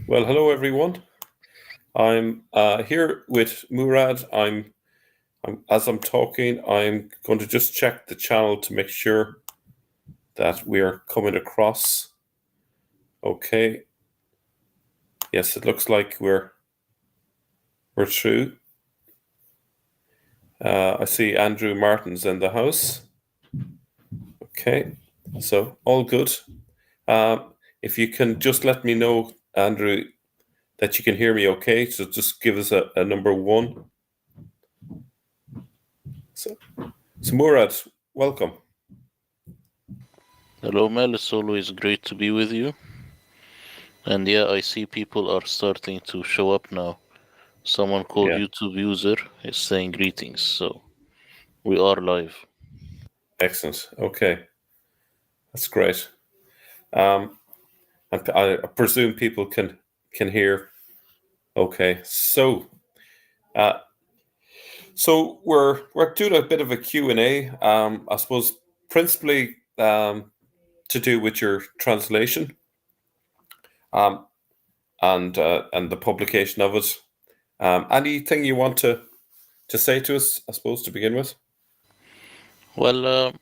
Well, hello everyone. I'm here with Murad. As I'm talking, I'm going to just check the channel to make sure that we're coming across. Okay. Yes, it looks like we're through. I see Andrew Martin's in the house. Okay, so all good. If you can just let me know, Andrew, that you can hear me okay. So just give us a number one. So Murad, welcome. Hello, Mel. It's always great to be with you. And yeah, I see people are starting to show up now. Someone called Yeah, YouTube user is saying greetings, so we are live. excellent. Okay, that's great. Um, and I presume people can hear. Okay, uh, so we're doing a bit of a Q&A. I suppose principally to do with your translation, um, and the publication of it. Anything you want to say to us, I suppose, to begin with? Well,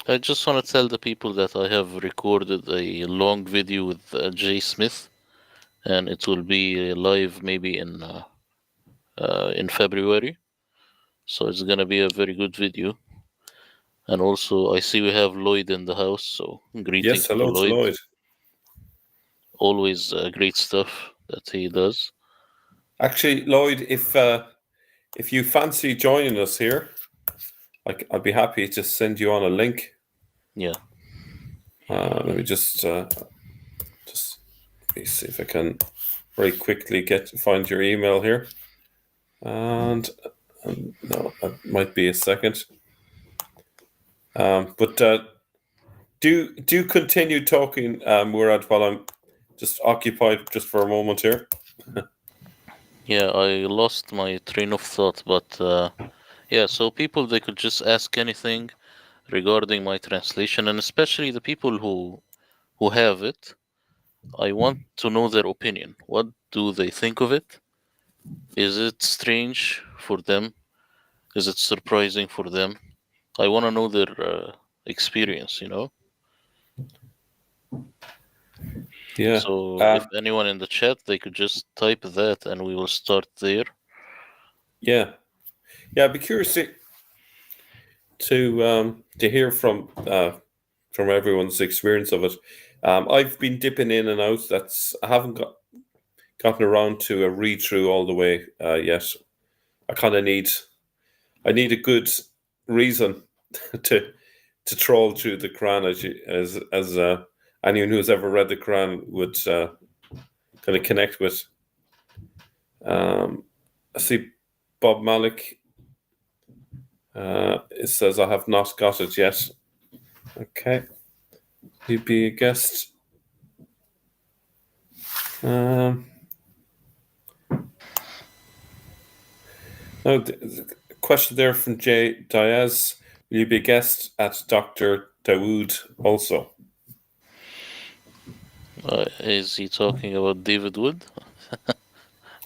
I just want to tell the people that I have recorded a long video with Jay Smith, and it will be live maybe in February. So it's gonna be a very good video. And also, I see we have Lloyd in the house, so Yes. greetings to Hello to Lloyd. Lloyd. Always great stuff that he does. Actually, Lloyd, if you fancy joining us here, I'd be happy to send you on a link. Yeah. Let me just let me see if I can very quickly find your email here. And no, that might be a second. But do continue talking, Murad, while I'm just occupied just for a moment here. Yeah, I lost my train of thought, but yeah, so people they could just ask anything regarding my translation, and especially the people who have it. I want to know their opinion. What do they think of it? Is it strange for them? Is it surprising for them? I want to know their experience. Yeah. So if Um, anyone in the chat, they could just type that, and we will start there. yeah. Yeah. I'd be curious to hear from everyone's experience of it. I've been dipping in and out. I haven't gotten around to a read through all the way yet. I kind of need a good reason to trawl through the Quran as anyone who's ever read the Quran would kind of connect with. I see Bob Malik. It says I have not got it yet. Okay, you'd be a guest. Um, no, the question there from Jay Diaz. Will you be a guest at Dr. Dawood also? Is he talking about David Wood?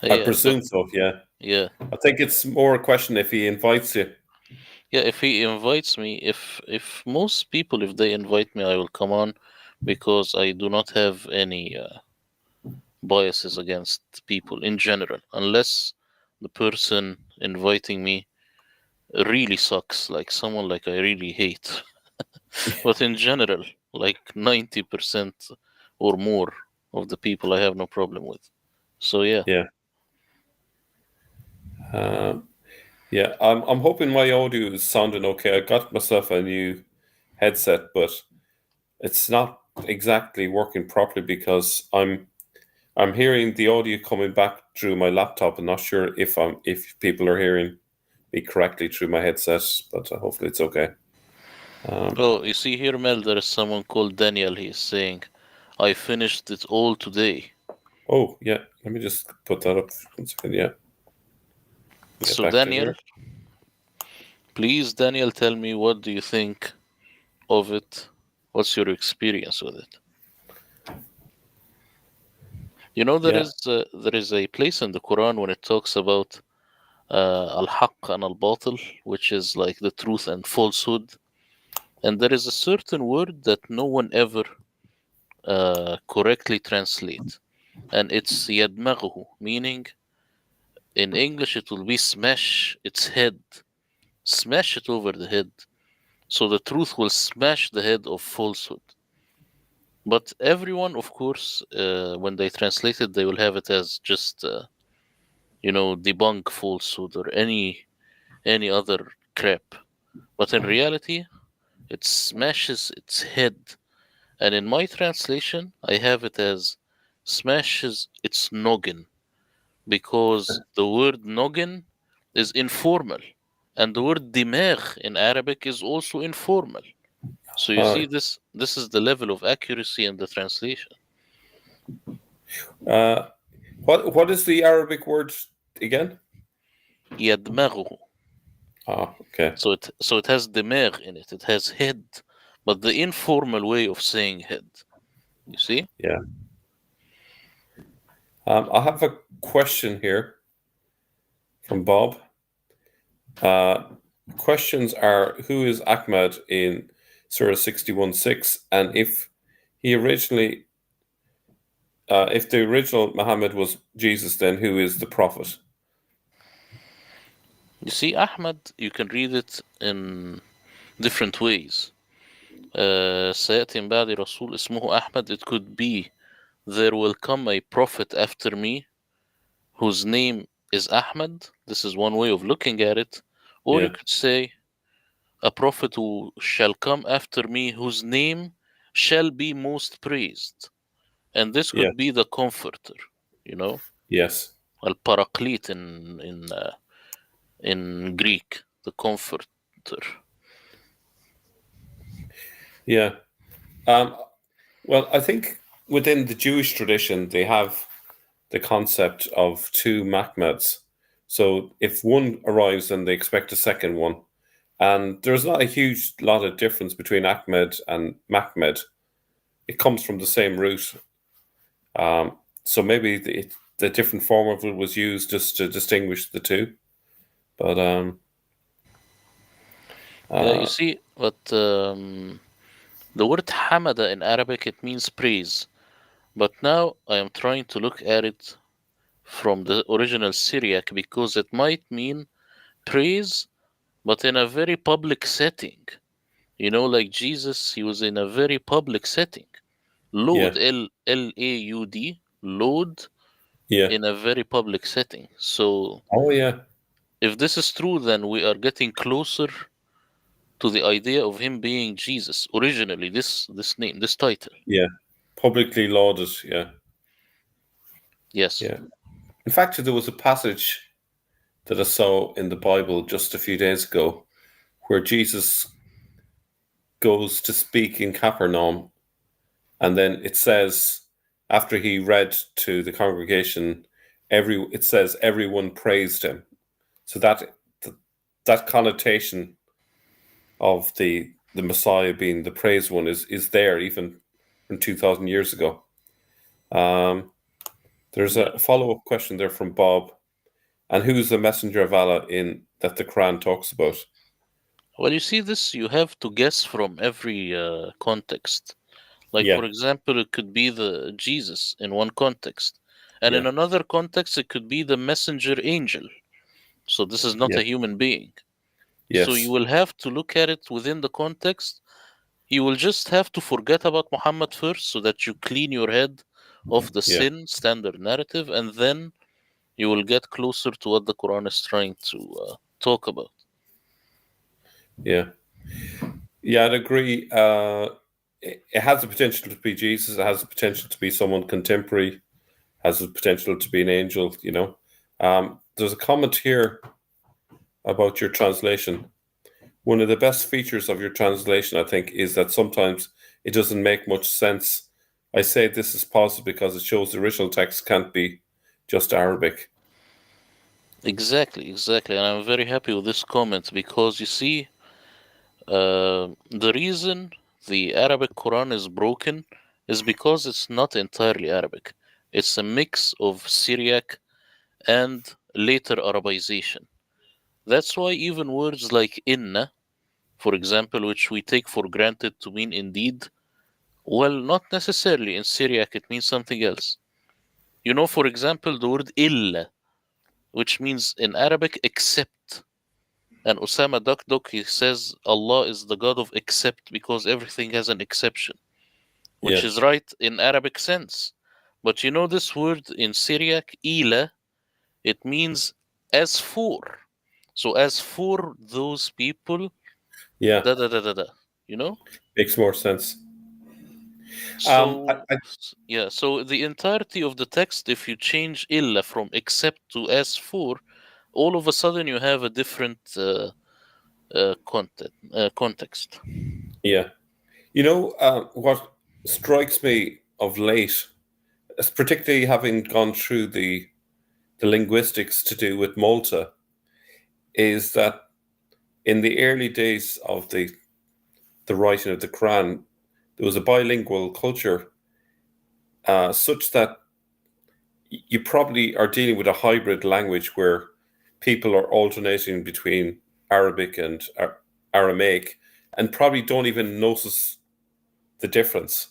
I Yeah, but presume so, yeah. yeah, I think it's more a question if he invites you. yeah. If he invites me, if most people, if they invite me, I will come on, because I do not have any biases against people in general, unless the person inviting me really sucks, like someone like I really hate. But in general, like 90% or more of the people I have no problem with. So yeah. Yeah. Um, yeah, I'm hoping my audio is sounding okay. I got myself a new headset, but it's not exactly working properly because I'm hearing the audio coming back through my laptop. I'm not sure if people are hearing me correctly through my headset, but hopefully it's okay. Um, Oh, you see here, Mel, there is someone called Daniel. He is saying, I finished it all today. oh yeah, let me just put that up 1 second. Yeah, get So, back to Daniel, here. please, Daniel, tell me, what do you think of it? What's your experience with it? You know, Yeah. there is a place in the Quran when it talks about al-haq and al-batil, which is like the truth and falsehood. And there is a certain word that no one ever correctly translate, and it's yadmaghu, meaning in English it will be smash its head, smash it over the head. So the truth will smash the head of falsehood. But everyone, of course, when they translate it, they will have it as just debunk falsehood or any other crap. But in reality, it smashes its head. And in my translation, I have it as smashes its noggin, because the word noggin is informal, and the word dimagh in Arabic is also informal. So you see, Uh, this is the level of accuracy in the translation. uh, what is the Arabic word again? Yadmaghu. Ah, okay. So it has dimagh in it. It has head, but the informal way of saying head. You see? Yeah. I have a question here from Bob. Uh, Questions are: who is Ahmad in Surah 61:6, and he originally, if the original Muhammad was Jesus, then who is the prophet? You see, Ahmad, you can read it in different ways. سيأتي من بعد رسول اسمه أحمد. It could be there will come a prophet after me whose name is Ahmad. This is one way of looking at it. Or you Yeah, could say a prophet who shall come after me whose name shall be most praised. And this yeah, could be the comforter, you know, yes, al paraclete in Greek, the comforter. yeah. Um, well, I think within the Jewish tradition, they have the concept of two Mahmeds. So if one arrives, then they expect a second one. And there's not a huge lot of difference between Ahmed and Mahmed. It comes from the same root. So maybe the different form of it was used just to distinguish the two. But Yeah, you uh, see, but the word hamada in Arabic it means praise. But now I am trying to look at it from the original Syriac because it might mean praise, but in a very public setting. You know, like Jesus, he was in a very public setting. yeah, Load, Laud, load yeah. in a very public setting. So Oh, yeah, if this is true, then we are getting closer to the idea of him being Jesus originally. This name, this title. yeah. Publicly lauded. Yeah, Yes. yeah. In fact, there was a passage that I saw in the Bible just a few days ago where Jesus goes to speak in Capernaum, and then it says after he read to the congregation, it says everyone praised him. So that connotation of the Messiah being the praised one is there even from 2,000 years ago. Um, there's Yeah. a follow up question there from Bob. And who's the messenger of Allah in that the Quran talks about? Well, you see, this you have to guess from every context. Like, Yeah, for example, it could be the Jesus in one context, and in yeah, another context, it could be the messenger angel. So this is not yeah, a human being. So you yes, will have to look at it within the context. You will just have to forget about Muhammad first so that you clean your head of the yeah, sin standard narrative, and then you will get closer to what the Quran is trying to talk about. yeah, yeah. I'd agree. It has the potential to be Jesus. It has the potential to be someone contemporary. Has the potential to be an angel. There's a comment here about your translation. One of the best features of your translation, I think, is that sometimes it doesn't make much sense. I say this is positive because it shows the original text can't be just Arabic. Exactly, exactly. And I'm very happy with this comment because you see, the reason the Arabic Quran is broken is because it's not entirely Arabic. It's a mix of Syriac and later Arabization. That's why even words like inna, for example, which we take for granted to mean indeed, well, not necessarily in Syriac, it means something else. You know, for example, the word illa, which means in Arabic except. And Osama Dakdok, he says Allah is the God of except because everything has an exception, which Yeah, is right in Arabic sense. But you know this word in Syriac, ila, it means as for. So as for those people, yeah, da da da da da. You know? makes more sense. So yeah, so the entirety of the text, if you change illa from except to as for, all of a sudden you have a different context. Yeah, what strikes me of late, particularly having gone through the linguistics to do with Malta, is that in the early days of the writing of the Quran, there was a bilingual culture, such that you probably are dealing with a hybrid language where people are alternating between Arabic and Aramaic, and probably don't even notice the difference.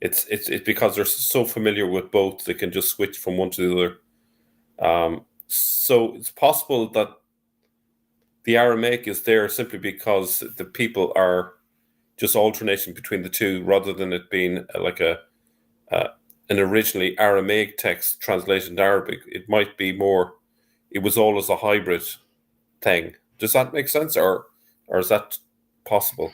It's because they're so familiar with both, they can just switch from one to the other. So it's possible that the Aramaic is there simply because the people are just alternating between the two, rather than it being like uh, an originally Aramaic text translated into Arabic. It might be more. It was always a hybrid thing. Does that make sense, or is that possible?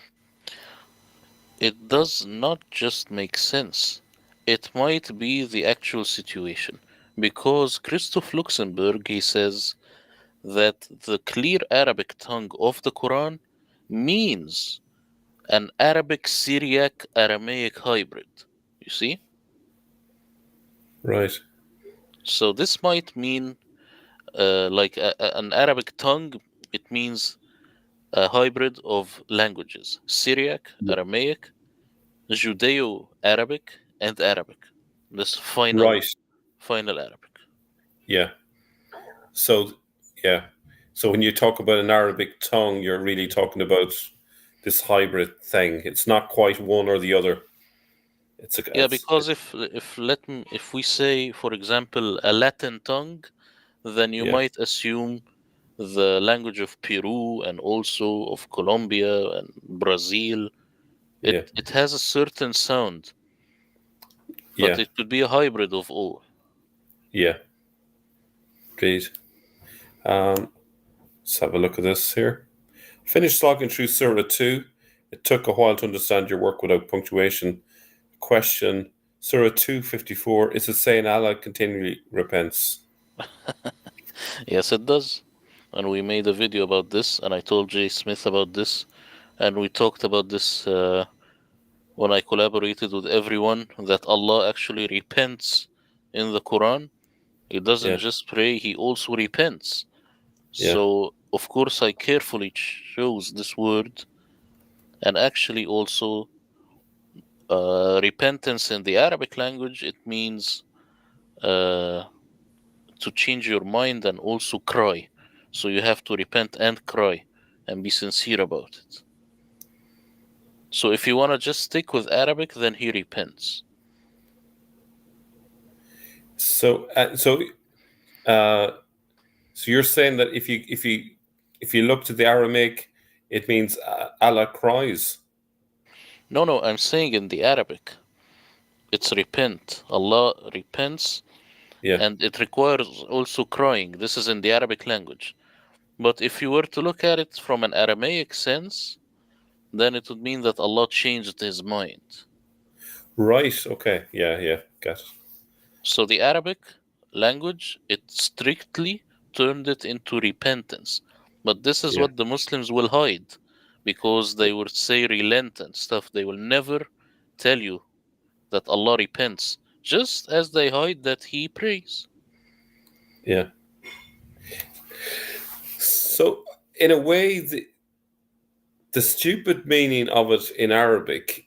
It does not just make sense. It might be the actual situation. Because Christoph Luxemburg, he says that the clear Arabic tongue of the Quran means an Arabic Syriac Aramaic hybrid. You see? Right. So this might mean like an Arabic tongue, it means a hybrid of languages Syriac, Aramaic, Judeo Arabic, and Arabic. This Right. final Arabic. Yeah. So, yeah. So when you talk about an Arabic tongue, you're really talking about this hybrid thing. It's not quite one or the other. It's a. Yeah, It's because if we say, for example, a Latin tongue, then you yeah. might assume the language of Peru and also of Colombia and Brazil. It Yeah. it has a certain sound, but Yeah. it could be a hybrid of all. Yeah. Great. Um, let's have a look at this here. Finished slogging through Surah 2. It took a while to understand your work without punctuation. Question: Surah 254, is it saying Allah continually repents? Yes, it does. And we made a video about this, and I told Jay Smith about this, and we talked about this when I collaborated with everyone that Allah actually repents in the Quran. He doesn't Yeah. just pray, he also repents. Yeah. So, of course, I carefully chose this word, and actually also repentance in the Arabic language, it means uh, to change your mind and also cry. So you have to repent and cry and be sincere about it. So if you want to just stick with Arabic, then he repents. So, uh, so you're saying that if you look to the Aramaic, it means Allah cries. No, no, I'm saying in the Arabic, it's repent. Allah repents, Yeah. and it requires also crying. This is in the Arabic language. But if you were to look at it from an Aramaic sense, then it would mean that Allah changed his mind. Right. Okay. Yeah. Yeah. Got it. So the Arabic language, it strictly turned it into repentance. But this is Yeah. what the Muslims will hide because they would say relent and stuff. They will never tell you that Allah repents, just as they hide that He prays. Yeah. So, in a way, the stupid meaning of it in Arabic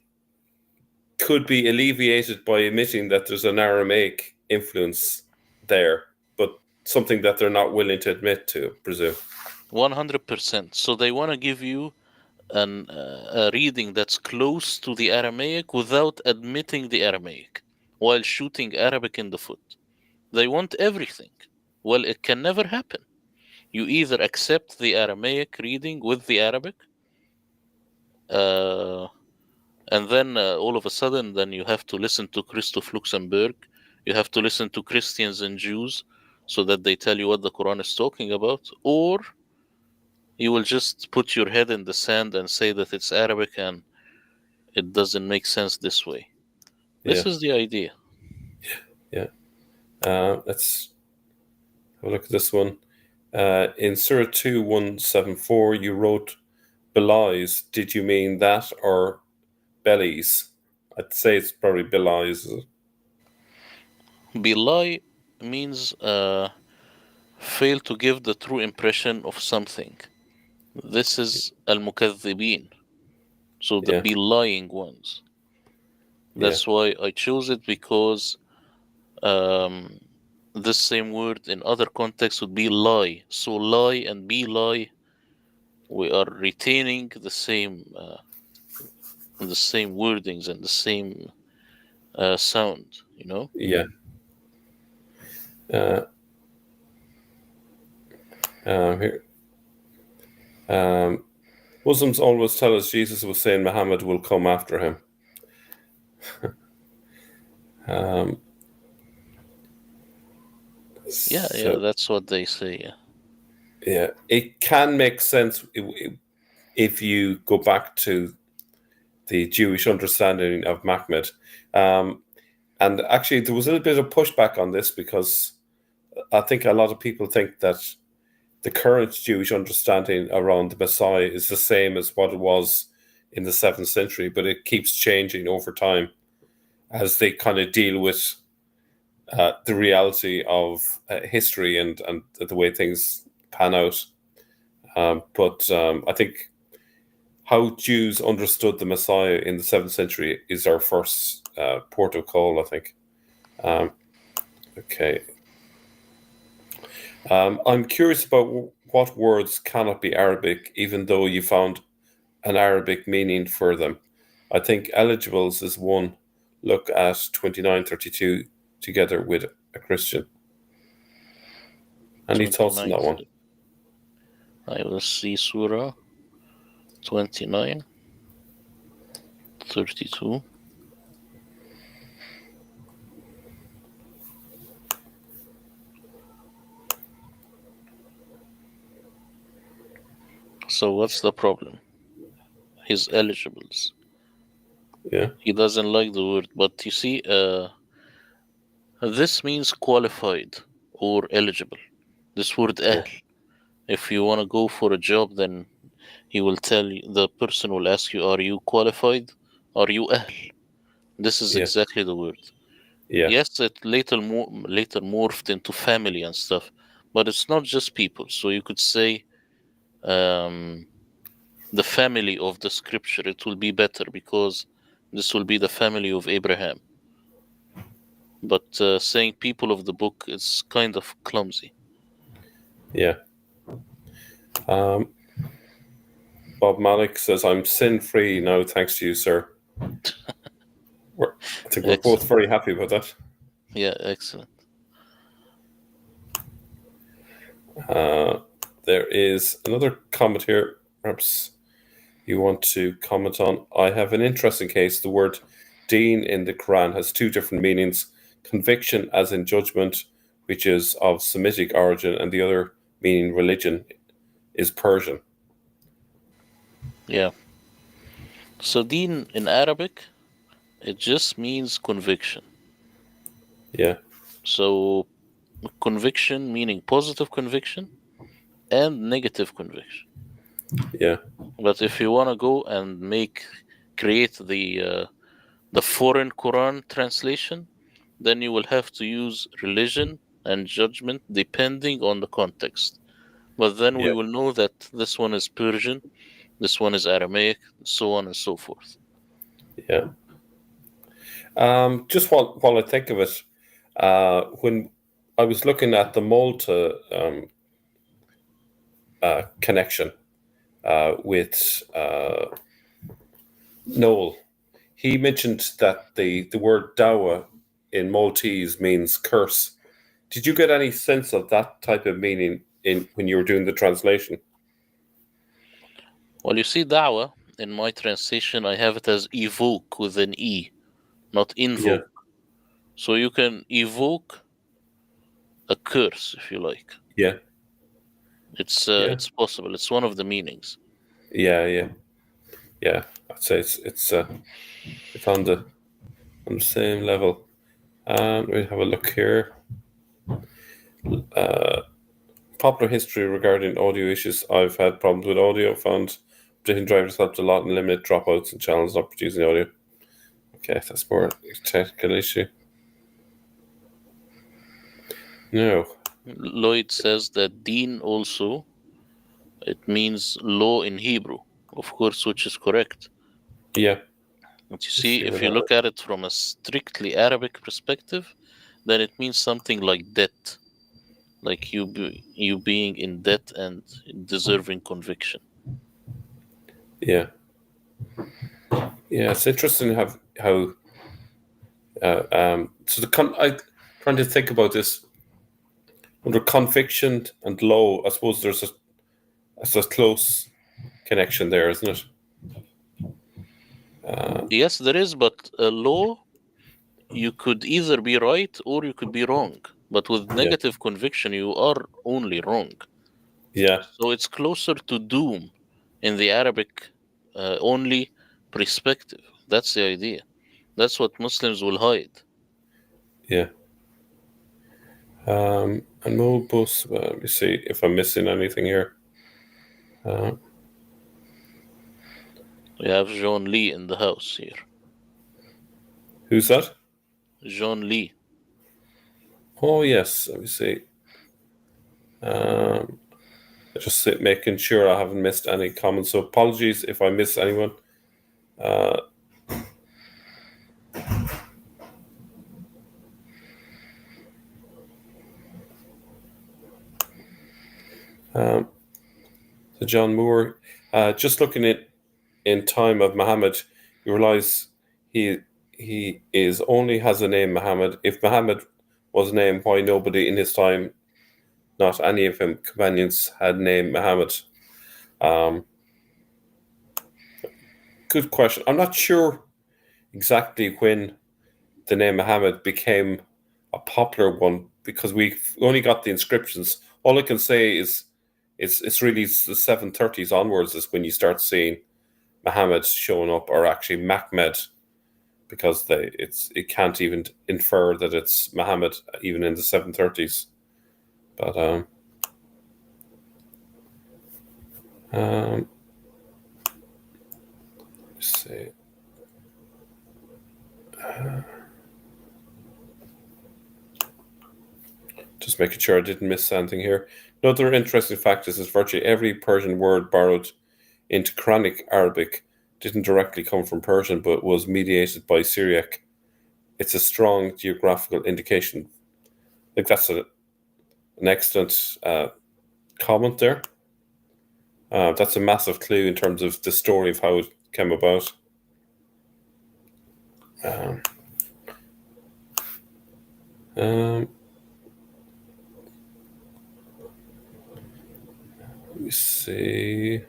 could be alleviated by admitting that there's an Aramaic influence there, but something that they're not willing to admit to, I presume. 100%. So they want to give you a reading that's close to the Aramaic without admitting the Aramaic, while shooting Arabic in the foot. They want everything. Well, it can never happen. You either accept the Aramaic reading with the Arabic, uh, and then all of a sudden, then you have to listen to Christoph Luxemburg. You have to listen to Christians and Jews so that they tell you what the Quran is talking about, or you will just put your head in the sand and say that it's Arabic and it doesn't make sense this way. Yeah, This is the idea. yeah. Let's have a look at this one. In Surah 2174, you wrote belies. Did you mean that or bellies? I'd say it's probably belies. Belie means fail to give the true impression of something. This is al-mukaththibin, so the Yeah, belying ones. yeah, That's why I chose it, because um, this same word in other contexts would be lie. So lie and be lie, we are retaining the same wordings and the same sound. You know. yeah. Uh, Here. Muslims always tell us Jesus was saying Muhammad will come after him. Um, Yeah, so that's what they say. Yeah. yeah, it can make sense if you go back to the Jewish understanding of Mahmed. Um, and actually, there was a little bit of pushback on this because I think a lot of people think that the current Jewish understanding around the Messiah is the same as what it was in the 7th century, but it keeps changing over time as they kind of deal with the reality of history and the way things pan out. But I think how Jews understood the Messiah in the 7th century is our first port of call, I think. Um, okay. I'm curious about what words cannot be Arabic, even though you found an Arabic meaning for them. I think eligibles is one. Look at 2932 together with a Christian. Any thoughts on 29. that one? I will see Surah 29, 32. So what's the problem? He's eligibles. Yeah. He doesn't like the word, but you see, this means qualified or eligible. This word Yeah. ahl. If you want to go for a job, then he will tell you, the person will ask you, are you qualified? Are you ahl? This is Yeah. exactly the word. Yeah. Yes, it later morphed into family and stuff, but it's not just people. So you could say um, the family of the scripture. It will be better because this will be the family of Abraham. But saying people of the book is kind of clumsy. Yeah. Um, Bob Malik says, I'm sin free now, thanks to you, sir. We're, I think we're both Excellent. very happy about that. Yeah, excellent. Uh, there is another comment here. Perhaps you want to comment on. I have an interesting case. The word deen in the Quran has two different meanings: conviction, as in judgment, which is of Semitic origin, and the other meaning, religion, is Persian. Yeah. So deen in Arabic, it just means conviction. Yeah, So conviction meaning positive conviction and negative conviction. yeah, But if you want to go and create the foreign Quran translation, then you will have to use religion and judgment depending on the context. But then we yeah, will know that this one is Persian, this one is Aramaic, so on and so forth. yeah. Just while I think of it, When I was looking at the Malta connection with Noel, he mentioned that the word dawa in Maltese means curse. Did you get any sense of that type of meaning in when you were doing the translation? Well, you see, da'wah, in my translation, I have it as evoke with an E, not Yeah, invoke. So you can evoke a curse if you like. yeah, yeah, It's possible. It's one of the meanings. yeah. Yeah, I'd say it's on the same level. And we have a look here. Popular history regarding audio issues. I've had problems with audio. Found different drivers helped a lot and limit dropouts and channels not producing audio. Okay, that's more a technical issue. No. Lloyd says that Deen also, it means law in Hebrew, of course, which is correct. Yeah. But you Let's see, see where if you that look at it from a strictly Arabic perspective, then it means something like debt, like you being in debt and deserving conviction. Yeah. Yeah, it's interesting how so I trying to think about this under conviction and law. I suppose there's a close connection there, isn't it? Yes, there is, but a law, you could either be right or you could be wrong. But with Yeah, negative conviction, you are only wrong. yeah, So it's closer to doom in the Arabic only perspective. That's the idea. That's what Muslims will hide. yeah. And Mobus. Let me see if I'm missing anything here. Uh, We have John Lee in the house here. who's that? John Lee. Oh yes. Let me see. Um, making sure I haven't missed any comments. So apologies if I miss anyone. Uh, um, so John Moore. Just looking at in time of Muhammad, you realize he he is only has a name Muhammad. If Muhammad was named, why nobody in his time, not any of him companions, had named Muhammad? Um, Good question. I'm not sure exactly when the name Muhammad became a popular one because we only got the inscriptions. All I can say is it's really the 730s onwards is when you start seeing Muhammad showing up, or actually Mahmed, because it can't even infer that it's Muhammad even in the 730s. But um, let's see. Just making sure I didn't miss anything here. Another interesting fact is that virtually every Persian word borrowed into Quranic Arabic didn't directly come from Persian, but was mediated by Syriac. It's a strong geographical indication. I think that's an excellent comment there. That's a massive clue in terms of the story of how it came about. Um, um, Let me see.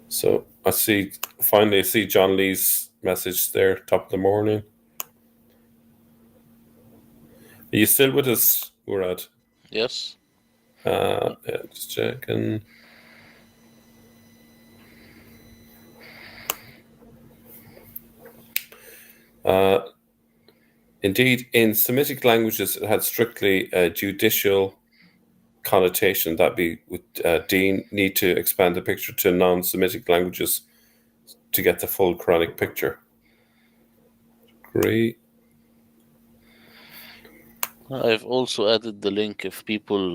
So finally I see John Lee's message there, top of the morning. Are you still with us, Murad? Yes. Yeah, just checking. Uh, Indeed, in Semitic languages, it had strictly a judicial connotation. That be with Dean need to expand the picture to non-Semitic languages to get the full Quranic picture. Agree. I've also added the link if people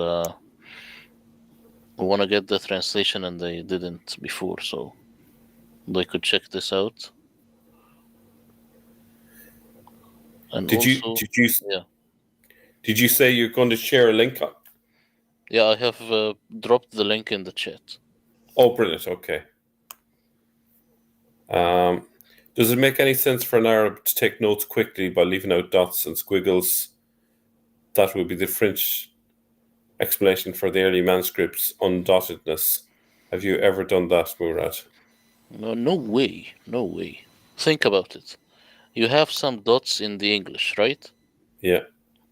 want to get the translation and they didn't before, so they could check this out. And Did you also, did you yeah, did you say you're going to share a link? yeah, I have dropped the link in the chat. Oh, brilliant. Okay. Does it make any sense for an Arab to take notes quickly by leaving out dots and squiggles? That would be the French explanation for the early manuscripts' undottedness. Have you ever done that, Murad? No, no way, no way. Think about it. You have some dots in the English, right? Yeah.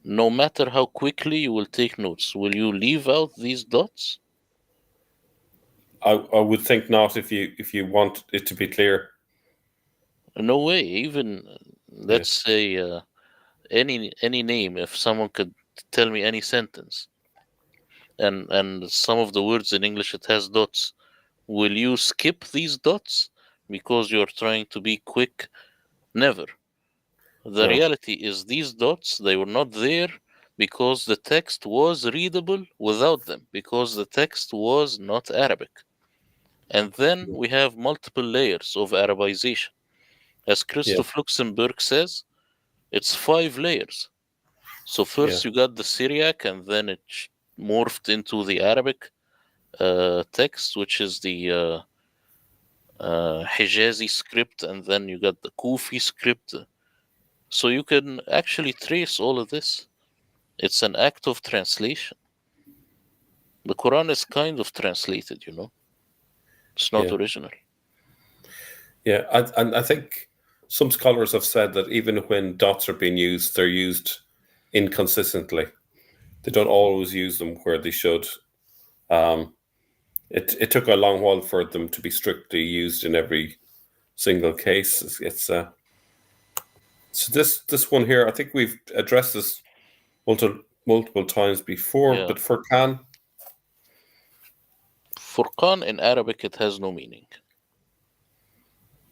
No matter how quickly you will take notes, will you leave out these dots? I would think not if you want it to be clear. No way. Even Yeah. let's say any name. If someone could tell me any sentence, and some of the words in English it has dots, will you skip these dots because you're trying to be quick? Never. The No. reality is these dots, they were not there because the text was readable without them, because the text was not Arabic. And then we have multiple layers of Arabization. As Yeah. Christoph Luxemburg says, it's 5 layers. So Yeah. first you got the Syriac, and then it morphed into the Arabic text, which is the Hijazi script, and then you got the Kufi script. So you can actually trace all of this. It's an act of translation. The Quran is kind of translated, It's not Yeah. original. Yeah. And I think some scholars have said that even when dots are being used, they're used inconsistently. They don't always use them where they should. Um, it took a long while for them to be strictly used in every single case. So this one here, I think we've addressed this multiple times before, Yeah. but for Khan, Furqan in Arabic, it has no meaning.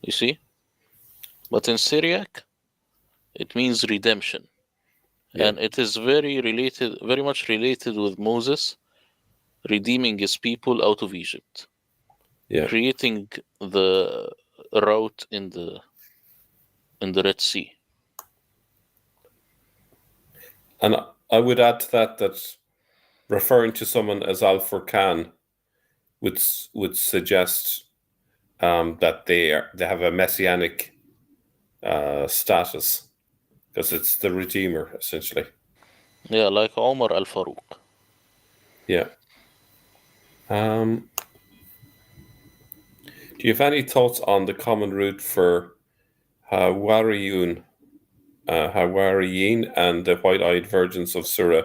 You see? But in Syriac, it means redemption. yeah, And it is very much related with Moses redeeming his people out of Egypt, yeah, creating the route in the Red Sea. and I would add to that referring to someone as Al Furqan would suggest that they have a messianic status because it's the redeemer essentially. Yeah, like Omar al Farouk. Yeah. Do you have any thoughts on the common root for Hawariyun, Hawariyin, and the white-eyed virgins of Surah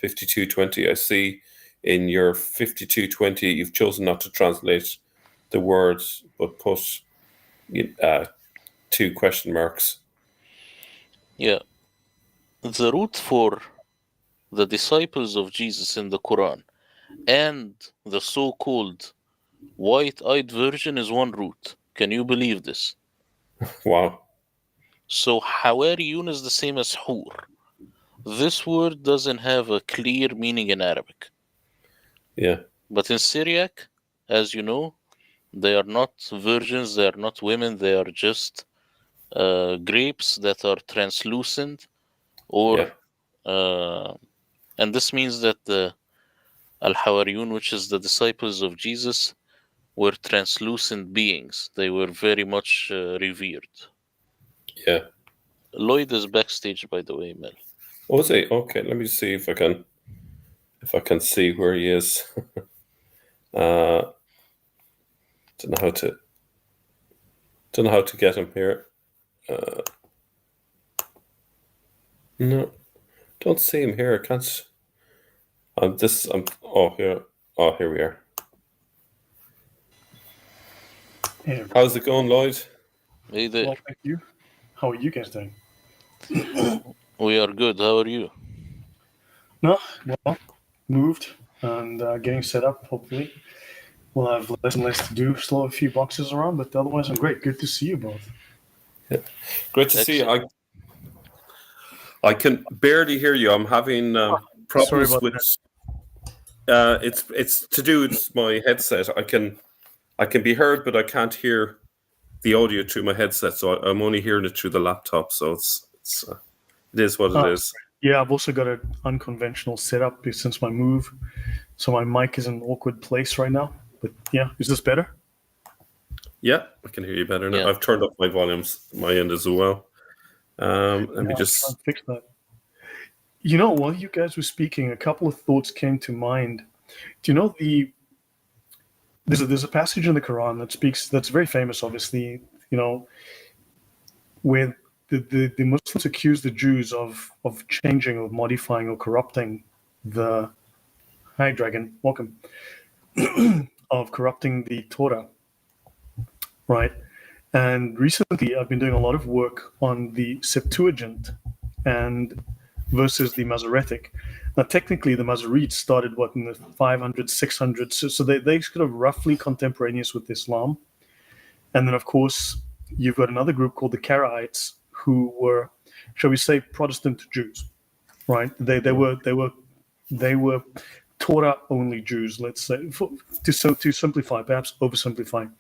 52:20? I see in your 52:20 you've chosen not to translate the words, but put uh, two question marks. Yeah, the root for the disciples of Jesus in the Quran and the so called white eyed virgin is one root. Can you believe this? Wow. So, Hawariyun is the same as Hur. This word doesn't have a clear meaning in Arabic. Yeah. But in Syriac, as you know, they are not virgins, they are not women, they are just grapes that are translucent, or Yeah. and this means that the Al Hawariyun, which is the disciples of Jesus, were translucent beings. They were very much revered. Yeah. Lloyd is backstage, by the way, Mel. Oh, is he? Okay. Let me see if I can see where he is. uh, don't know how to get him here. Uh, no, don't see him here. I can't. Oh, here. Oh, here we are. Hey, How's it going, Lloyd? Hey there. well, thank you. How are you guys doing? We are good. How are you? No, well, moved and getting set up. Hopefully, we'll have less and less to do. Still have a few boxes around, but otherwise, I'm great. Good to see you both. Great to see you. Excellent. I can barely hear you. I'm having Sorry problems about with. It's to do with my headset. I can be heard, but I can't hear the audio through my headset. So I'm only hearing it through the laptop. So it's It is what it Oh, is. yeah, I've also got an unconventional setup since my move, so my mic is in an awkward place right now. But yeah, is this better? Yeah, I can hear you better now. Yeah. I've turned up my volumes, my end as well. Let me Yeah, I'll try just. and fix that. You know, while you guys were speaking, a couple of thoughts came to mind. Do you know there's a passage in the Quran that speaks that's very famous, obviously. You know, where the Muslims accuse the Jews of changing or modifying or corrupting the Hi Dragon, welcome. Of corrupting the Torah, right? And recently I've been doing a lot of work on the Septuagint and versus the Masoretic. Now technically the Masoretes started what in the 500s, 600s, so they sort of roughly contemporaneous with Islam. And then of course you've got another group called the Karaites who were, shall we say, Protestant Jews, right? They were Torah only Jews, let's say, to simplify, perhaps oversimplify.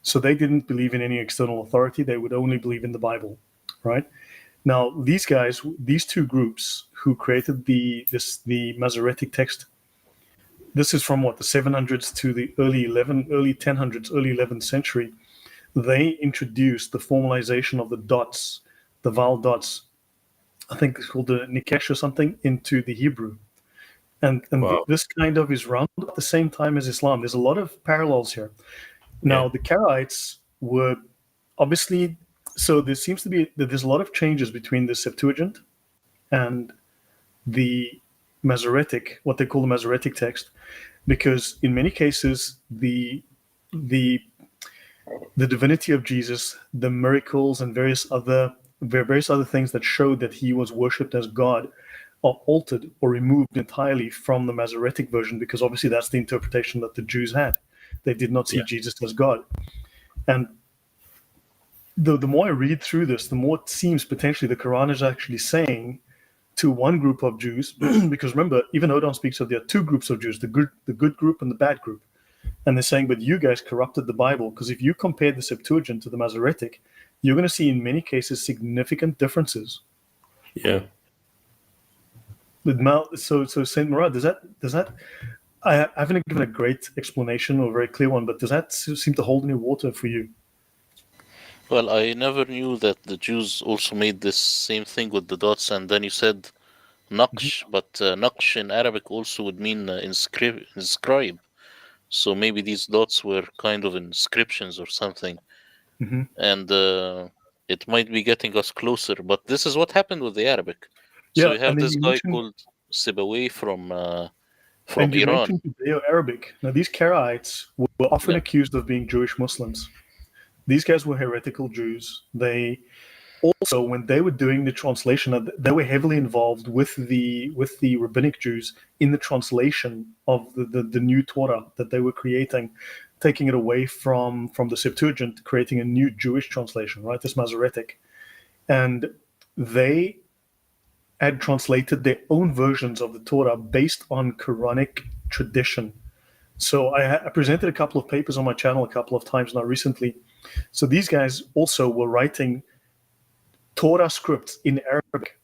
So they didn't believe in any external authority. They would only believe in the Bible, right? Now these guys, these two groups who created the Masoretic text, this is from what the 700s to the early 1000s, early 11th century. They introduced the formalization of the dots, the vowel dots. I think it's called the Nikesh or something, into the Hebrew. And Wow. this kind of is around at the same time as Islam. There's a lot of parallels here. Now, Yeah. the Karaites were obviously, so there seems to be that there's a lot of changes between the Septuagint and the Masoretic, what they call the Masoretic text, because in many cases the divinity of Jesus, the miracles, and various other things that showed that he was worshipped as God are altered or removed entirely from the Masoretic version, because obviously that's the interpretation that the Jews had. They did not see Yeah. Jesus as God. And the more I read through this, the more it seems potentially the Quran is actually saying to one group of Jews, because remember, even Odon speaks of there are two groups of Jews, the good group and the bad group. And they're saying, but you guys corrupted the Bible, because if you compare the Septuagint to the Masoretic, you're going to see in many cases significant differences. Yeah. So Saint Murad, does that I haven't given a great explanation or a very clear one, but does that seem to hold any water for you? Well, I never knew that the Jews also made this same thing with the dots, and then you said naqsh, but naqsh in Arabic also would mean inscribe. So maybe these dots were kind of inscriptions or something, Mm-hmm. and it might be getting us closer. But this is what happened with the Arabic. So Yeah, you and have then this you guy mentioned called Sibawayh from and you Iran. mentioned Judeo-Arabic. Now these Karaites were often Yeah. accused of being Jewish Muslims. These guys were heretical Jews. They also, when they were doing the translation, they were heavily involved with the rabbinic Jews in the translation of the new Torah that they were creating, taking it away from the Septuagint, creating a new Jewish translation, right? This Masoretic, and they had translated their own versions of the Torah based on Quranic tradition. So I presented a couple of papers on my channel a couple of times now recently. So these guys also were writing Torah scripts in Arabic,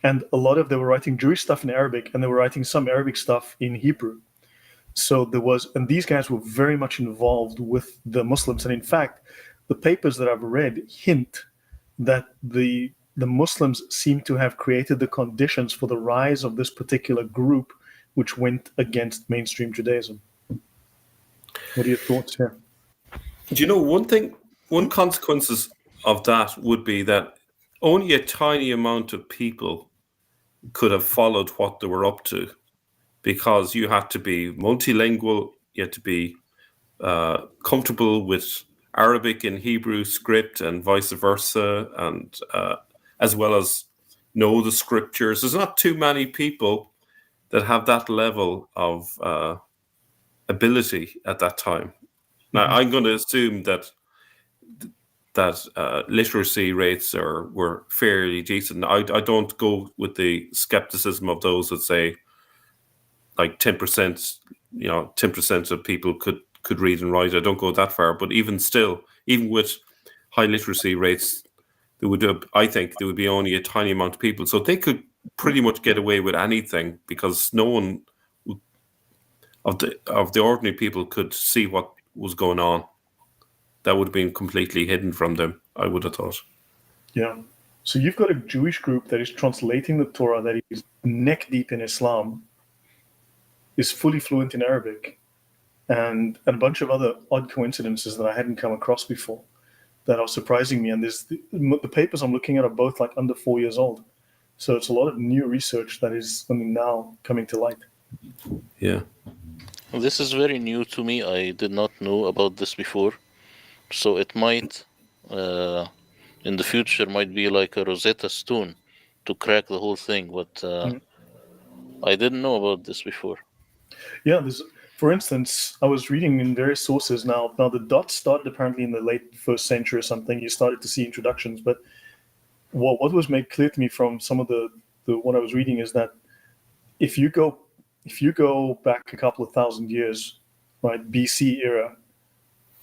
and a lot of they were writing Jewish stuff in Arabic, and they were writing some Arabic stuff in Hebrew. So there was, and these guys were very much involved with the Muslims. And in fact, the papers that I've read hint that the Muslims seem to have created the conditions for the rise of this particular group, which went against mainstream Judaism. What are your thoughts here? Do you know one thing? One consequences of that would be that only a tiny amount of people could have followed what they were up to, because you had to be multilingual, you had to be comfortable with Arabic and Hebrew script and vice versa, and as well as know the scriptures. There's not too many people that have that level of ability at that time. Now, I'm going to assume that literacy rates were fairly decent. I don't go with the skepticism of those that say like 10%, 10% of people could read and write. I don't go that far, but even still, even with high literacy rates, I think there would be only a tiny amount of people, so they could pretty much get away with anything because no one of the ordinary people could see what was going on. That would have been completely hidden from them, I would have thought. Yeah. So you've got a Jewish group that is translating the Torah, that is neck deep in Islam, is fully fluent in Arabic, and a bunch of other odd coincidences that I hadn't come across before that are surprising me. And there's the papers I'm looking at are both like under 4 years old. So it's a lot of new research that is now coming to light. Yeah. This is very new to me. I did not know about this before. So it might, in the future, might be like a Rosetta Stone to crack the whole thing. But I didn't know about this before. Yeah, for instance, I was reading in various sources now. Now the dots started apparently in the late first century or something. You started to see introductions, but what was made clear to me from some of the what I was reading is that if you go back a couple of thousand years, right, BC era,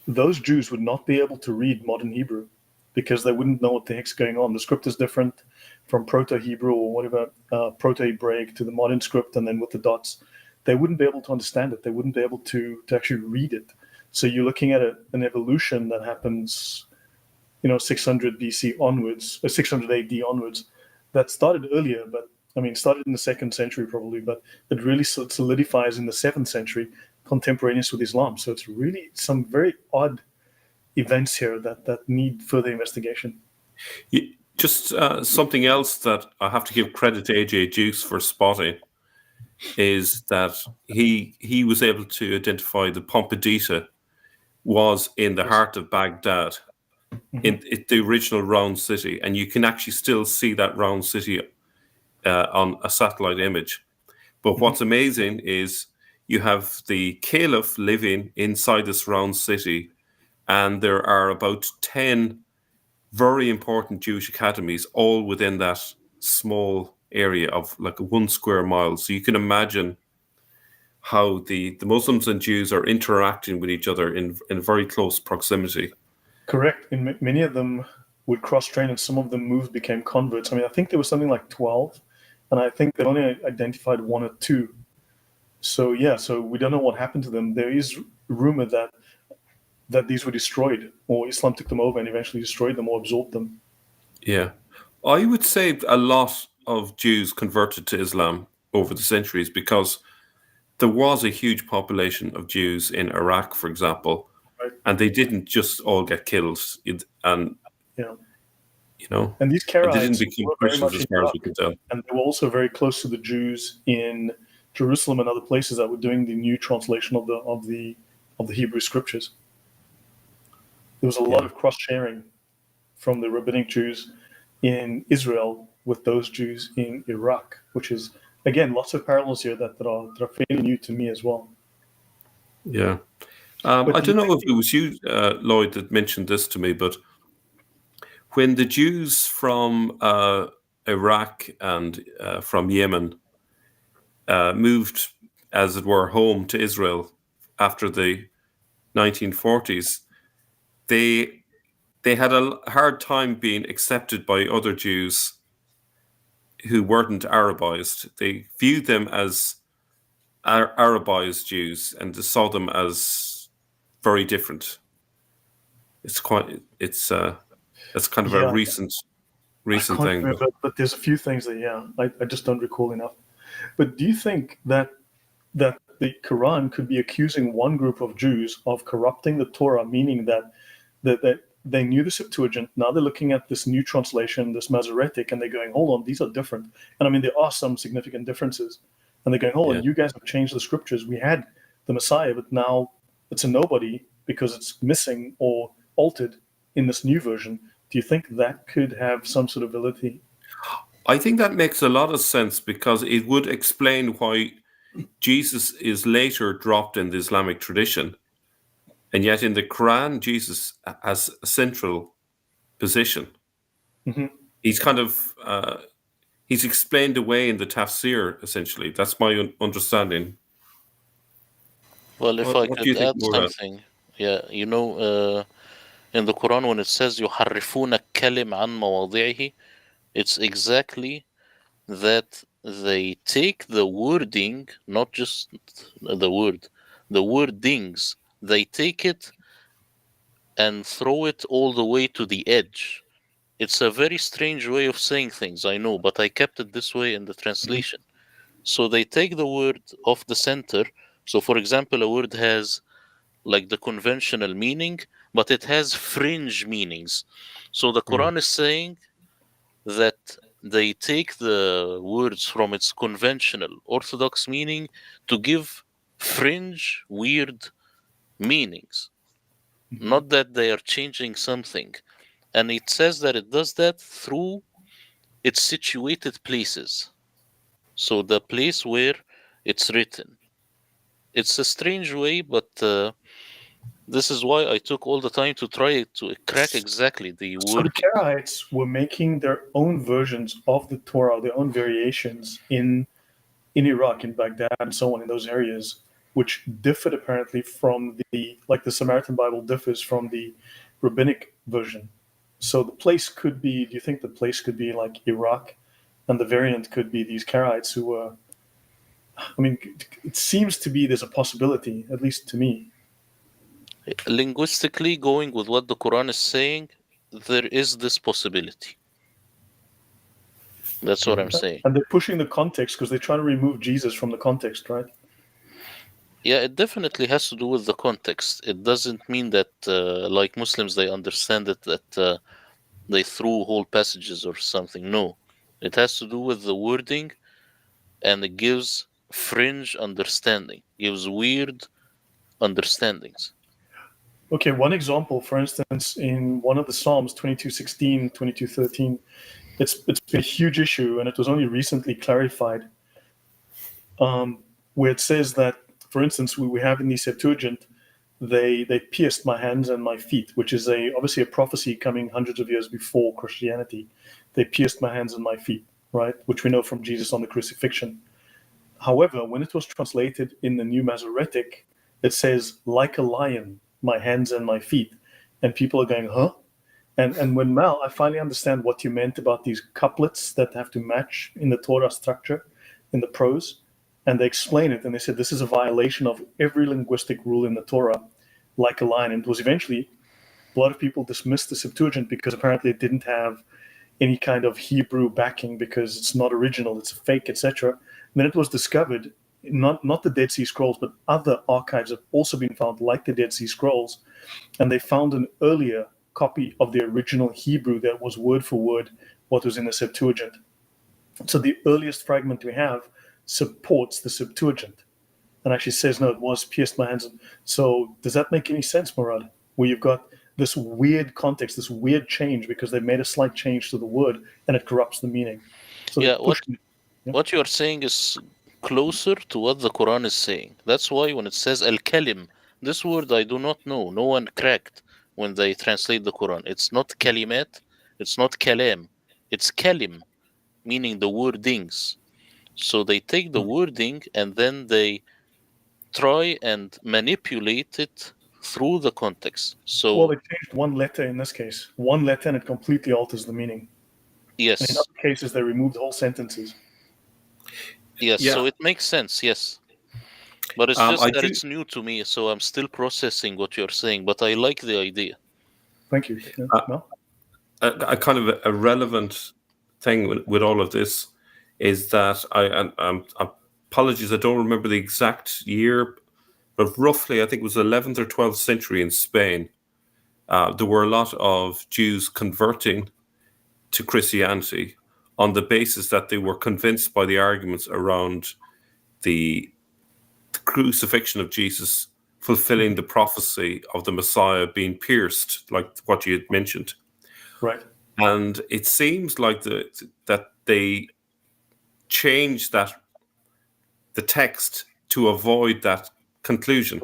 those Jews would not be able to read modern Hebrew because they wouldn't know what the heck's going on. The script is different from Proto-Hebrew or whatever, Proto-Hebraic to the modern script, and then with the dots, they wouldn't be able to understand it. They wouldn't be able to actually read it. So you're looking at an evolution that happens, 600 BC onwards, or 600 AD onwards, that started earlier, but started in the 2nd century probably, but it really solidifies in the 7th century, contemporaneous with Islam. So it's really some very odd events here that need further investigation. Just something else that I have to give credit to AJ Juice for spotting is that he was able to identify the Pompedita was in the heart of Baghdad, in the original round city, and you can actually still see that round city on a satellite image. But what's amazing is you have the caliph living inside this round city, and there are about 10 very important Jewish academies all within that small area of like 1 square mile. So you can imagine how the Muslims and Jews are interacting with each other in very close proximity. Correct. And many of them would cross-train, and some of them moved, became converts. I think there was something like 12, and I think they only identified 1 or 2. So yeah, so we don't know what happened to them. There is rumor that these were destroyed, or Islam took them over and eventually destroyed them or absorbed them. Yeah. I would say a lot of Jews converted to Islam over the centuries because there was a huge population of Jews in Iraq, for example, right, and they didn't just all get killed. And these they Karaites didn't become were very Christians much as in far as Iraq, we can tell. and they were also very close to the Jews in Jerusalem and other places that were doing the new translation of the Hebrew scriptures. There was a lot of cross-sharing from the rabbinic Jews in Israel with those Jews in Iraq, which is, again, lots of parallels here that are fairly new to me as well. Yeah. I don't know if it was you, Lloyd, that mentioned this to me, but when the Jews from Iraq and from Yemen moved, as it were, home to Israel after the 1940s, they had a hard time being accepted by other Jews who weren't Arabized. They viewed them as Arabized Jews and saw them as very different. It's kind of a recent I can't thing. remember, but there's a few things that I just don't recall enough. But do you think that the Quran could be accusing one group of Jews of corrupting the Torah, meaning that they knew the Septuagint, now they're looking at this new translation, this Masoretic, and they're going, hold on, these are different. And there are some significant differences. And they're going, hold on, you guys have changed the scriptures. We had the Messiah, but now it's a nobody because it's missing or altered in this new version. Do you think that could have some sort of validity? I think that makes a lot of sense because it would explain why Jesus is later dropped in the Islamic tradition. And yet in the Quran, Jesus has a central position. Mm-hmm. He's kind of, he's explained away in the tafseer, essentially. That's my understanding. Well, if I What do you could think, add Murad? something, yeah, In the Quran, when it says يحرفون الكلم عن مواضعه, it's exactly that they take the wording, not just the wordings, they take it and throw it all the way to the edge. It's a very strange way of saying things, I know, but I kept it this way in the translation. So they take the word off the center. So, for example, a word has like the conventional meaning, but it has fringe meanings. So the Quran is saying that they take the words from its conventional orthodox meaning to give fringe, weird meanings. Not that they are changing something. And it says that it does that through its situated places. So the place where it's written. It's a strange way, but this is why I took all the time to try to crack exactly the So the word. Karaites were making their own versions of the Torah, their own variations in Iraq, in Baghdad, and so on, in those areas, which differed apparently from the Samaritan Bible differs from the rabbinic version. So the place could be. Do you think the place could be like Iraq, and the variant could be these Karaites who were? I mean, it seems to be there's a possibility, at least to me. Linguistically, going with what the Quran is saying, there is this possibility. That's what I'm saying. And they're pushing the context because they're trying to remove Jesus from the context, right? Yeah, it definitely has to do with the context. It doesn't mean that, like Muslims, they understand it that they threw whole passages or something. No, it has to do with the wording, and it gives fringe understanding, gives weird understandings. Okay, one example, for instance, in one of the Psalms, 22:16, 22:13, it's been a huge issue, and it was only recently clarified, where it says that, for instance, we have in the Septuagint, they pierced my hands and my feet, which is obviously a prophecy coming hundreds of years before Christianity. They pierced my hands and my feet, right? Which we know from Jesus on the crucifixion. However, when it was translated in the New Masoretic, it says, like a lion, my hands and my feet. And people are going, huh? And when I finally understand what you meant about these couplets that have to match in the Torah structure, in the prose, and they explain it, and they said this is a violation of every linguistic rule in the Torah, like a lion. And it was eventually, a lot of people dismissed the Septuagint because apparently it didn't have any kind of Hebrew backing because it's not original, it's a fake, etc. Then it was discovered, not the Dead Sea Scrolls, but other archives have also been found, like the Dead Sea Scrolls, and they found an earlier copy of the original Hebrew that was word for word what was in the Septuagint. So the earliest fragment we have supports the Septuagint and actually says, no, it was pierced my hands. So does that make any sense, Murad? Where you've got this weird context, this weird change because they've made a slight change to the word and it corrupts the meaning. So Yeah, Yeah. what you are saying is closer to what the Quran is saying. That's why when it says al-kalim, this word I do not know. No one cracked when they translate the Quran. It's not kalimat, it's not kalam, it's kalim, meaning the wordings. So they take the wording and then they try and manipulate it through the context. Well, So they changed one letter in this case. One letter and it completely alters the meaning. And in yes, other cases, they removed whole sentences. yes. Yeah, So it makes sense. Yes. But it's I just that do. it's new to me, so I'm still processing what you're saying. But I like the idea. Thank you. Yeah. Uh, No? a kind of a relevant thing with all of this is that apologies, I don't remember the exact year, but roughly I think it was 11th or 12th century in Spain. There were a lot of Jews converting to Christianity on the basis that they were convinced by the arguments around the crucifixion of Jesus fulfilling the prophecy of the Messiah being pierced, like what you had mentioned. Right. And it seems like that they changed the text to avoid that conclusion.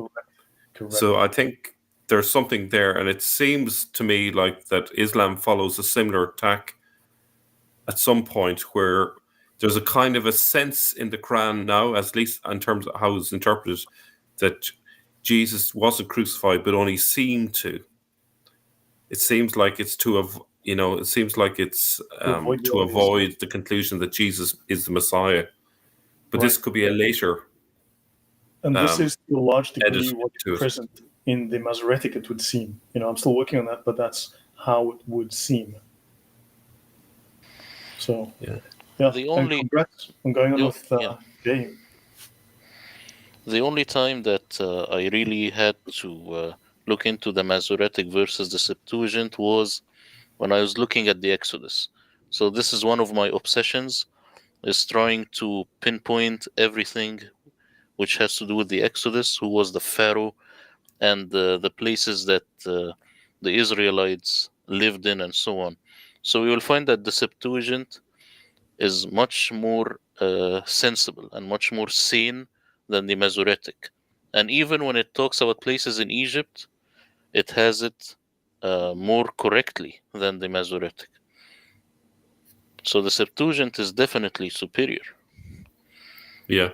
Correct. So I think there's something there, and it seems to me like that Islam follows a similar tack at some point where there's a kind of a sense in the Quran now, at least in terms of how it's interpreted, that Jesus wasn't crucified but only seemed to. it seems like it's it seems like it's avoid the to obvious. avoid the conclusion that Jesus is the Messiah. But this Right. could be a later And this is to a large edit degree what to is it. present in the Masoretic, it would seem. I'm still working on that, but that's how it would seem. So, Yeah. yeah. The And only congrats on going on the, with yeah, Jay. the only time that I really had to look into the Masoretic versus the Septuagint was when I was looking at the Exodus. So this is one of my obsessions, is trying to pinpoint everything which has to do with the Exodus, who was the Pharaoh, and the places that the Israelites lived in, and so on. So we will find that the Septuagint is much more sensible and much more sane than the Masoretic. And even when it talks about places in Egypt, it has it more correctly than the Masoretic. So the Septuagint is definitely superior. Yeah.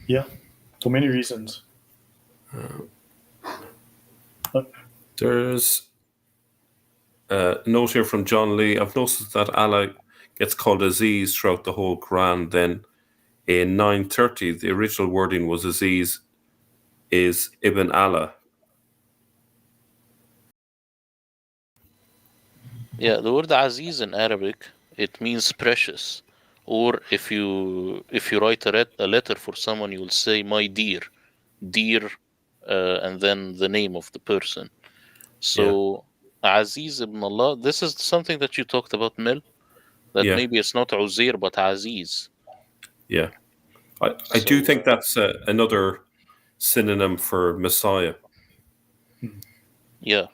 Yeah, for many reasons. There's a note here from John Lee. I've noticed that Allah gets called Aziz throughout the whole Quran. Then in 930, the original wording was Aziz is Ibn Allah. Yeah, the word Aziz in Arabic, it means precious. Or if you write a letter for someone, you will say my dear, and then the name of the person. So Aziz ibn Allah, this is something that you talked about, Mel, that Yeah. maybe it's not Uzair but Aziz. Yeah. I do So think that's another synonym for Messiah. yeah,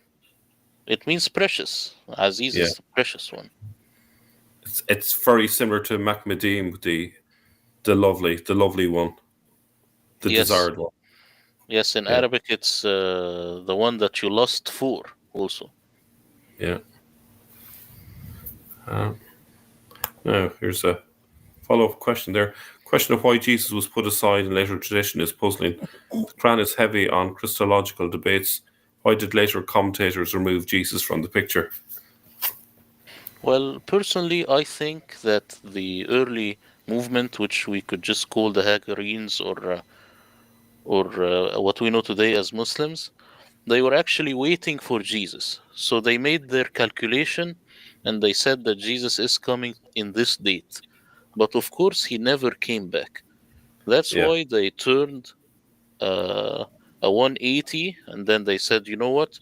it means precious. Aziz Yeah. is the precious one. It's very similar to Mahmadim, the lovely one, the Yes, desired one. yes. In Yeah. Arabic, it's the one that you lust for. Also, Yeah. Now, here's a follow-up question there. Question of why Jesus was put aside in later tradition is puzzling. The Quran is heavy on Christological debates. Why did later commentators remove Jesus from the picture? well, personally, I think that the early movement, which we could just call the Hagarenes or what we know today as Muslims, they were actually waiting for Jesus. So they made their calculation and they said that Jesus is coming in this date. But of course, he never came back. That's Yeah. why they turned uh, a 180 and then they said, you know what?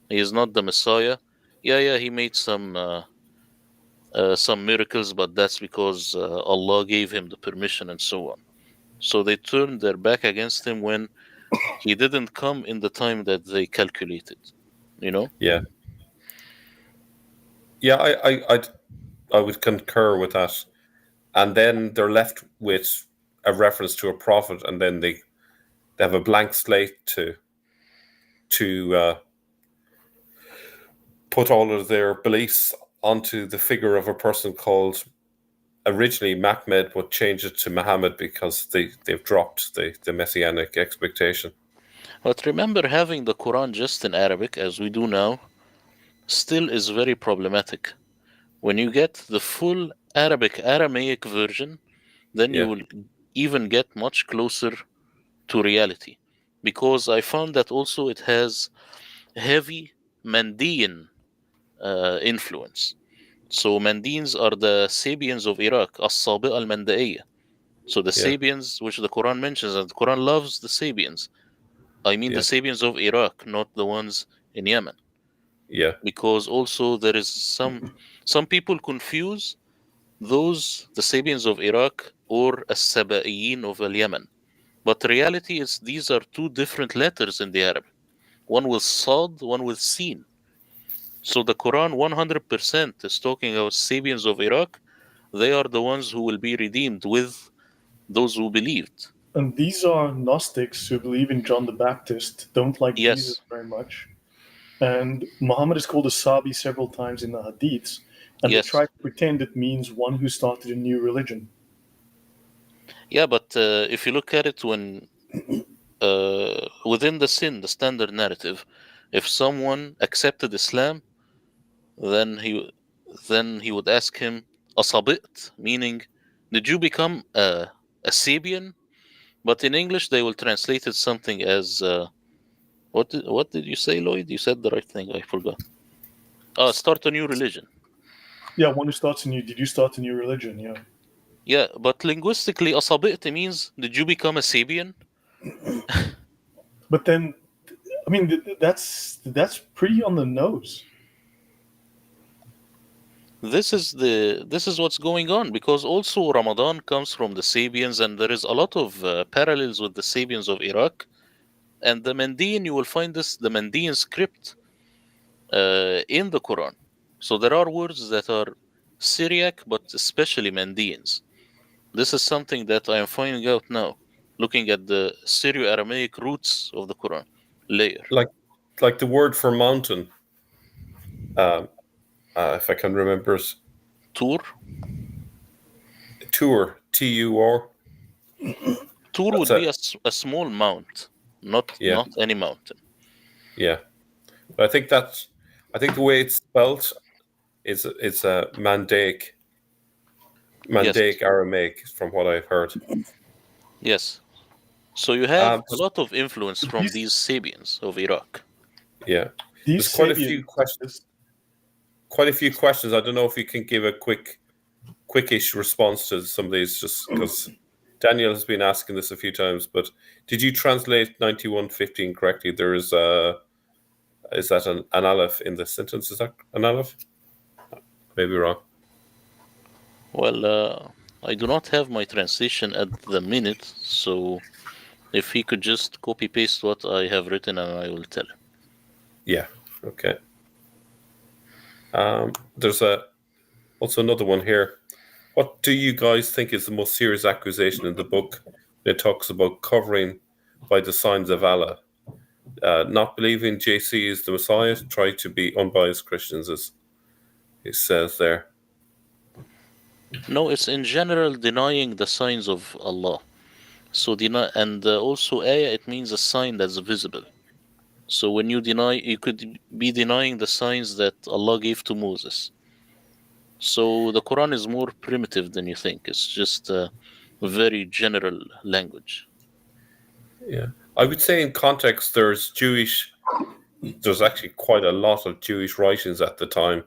He is not the Messiah. Yeah, he made some miracles, but that's because Allah gave him the permission and so on. So they turned their back against him when he didn't come in the time that they calculated. You know? Yeah. Yeah, I would concur with that. And then they're left with a reference to a prophet, and then they have a blank slate to put all of their beliefs onto the figure of a person called originally Mahmed, but change it to Muhammad because they've dropped the messianic expectation. But remember, having the Quran just in Arabic, as we do now, still is very problematic. When you get the full Aramaic version, then you Yeah, will even get much closer to reality. Because I found that also it has heavy Mandean influence. So Mandeans are the Sabians of Iraq, As-Sabi'a al-Mandaiya. So the yeah, Sabians, which the Quran mentions, and the Quran loves the Sabians. I mean the yeah, Sabians of Iraq, not the ones in Yemen. yeah, Because also there is some people confuse those the Sabians of Iraq or as-Sabaiyin of Yemen. But the reality is these are two different letters in the Arabic. One with Sad, one with Sin. So the Quran 100% is talking about Sabians of Iraq. They are the ones who will be redeemed with those who believed. And these are Gnostics who believe in John the Baptist, don't like Jesus Yes, very much. And Muhammad is called a Sabi several times in the Hadiths, and they try yes. to pretend it means one who started a new religion. Yeah, but if you look at it when within the sin, the standard narrative, If someone accepted Islam, then he would ask him, "Asabit," meaning, "Did you become a Sabian?" But in English, they will translate it something as what did you say, Lloyd? You said the right thing. I forgot. Start a new religion. Yeah, one who starts a new. Did you start a new religion? Yeah. Yeah, but linguistically, "Asabit" means, "Did you become a Sabian?" But then, I mean, that's pretty on the nose. This is what's going on, because also Ramadan comes from the Sabians, and there is a lot of parallels with the Sabians of Iraq. And the Mandean, you will find the Mandean script in the Quran. So there are words that are Syriac, but especially Mandeans. This is something that I am finding out now, looking at the Syrio-Aramaic roots of the Quran layer. Like the word for mountain, um, if I can remember it, Tur. tour, Tur. Tur That's would be a a small mount, not yeah, any mountain. yeah. But I think the way it's spelt is it's a Yes, Mandaic Aramaic, from what I've heard. yes. So you have a Just, lot of influence from These these Sabians of Iraq. yeah, these there's quite a Sabians. few questions. Quite a few questions. I don't know if you can give a quickish response to some of these, just because Daniel has been asking this a few times. But did you translate 91:15 correctly? There is that an aleph in the sentence? Is that an aleph? Maybe wrong. Well, I do not have my translation at the minute, so if he could just copy paste what I have written, and I will tell him. Yeah. Okay. There's also another one here. What do you guys think is the most serious accusation in the book? It talks about covering by the signs of Allah. Not believing JC is the Messiah, try to be unbiased Christians, as it says there. No, it's in general denying the signs of Allah. So deny, and also ayah, it means a sign that's visible. So when you deny, you could be denying the signs that Allah gave to Moses. So the Quran is more primitive than you think. It's just a very general language. Yeah. I would say in context, there's actually quite a lot of Jewish writings at the time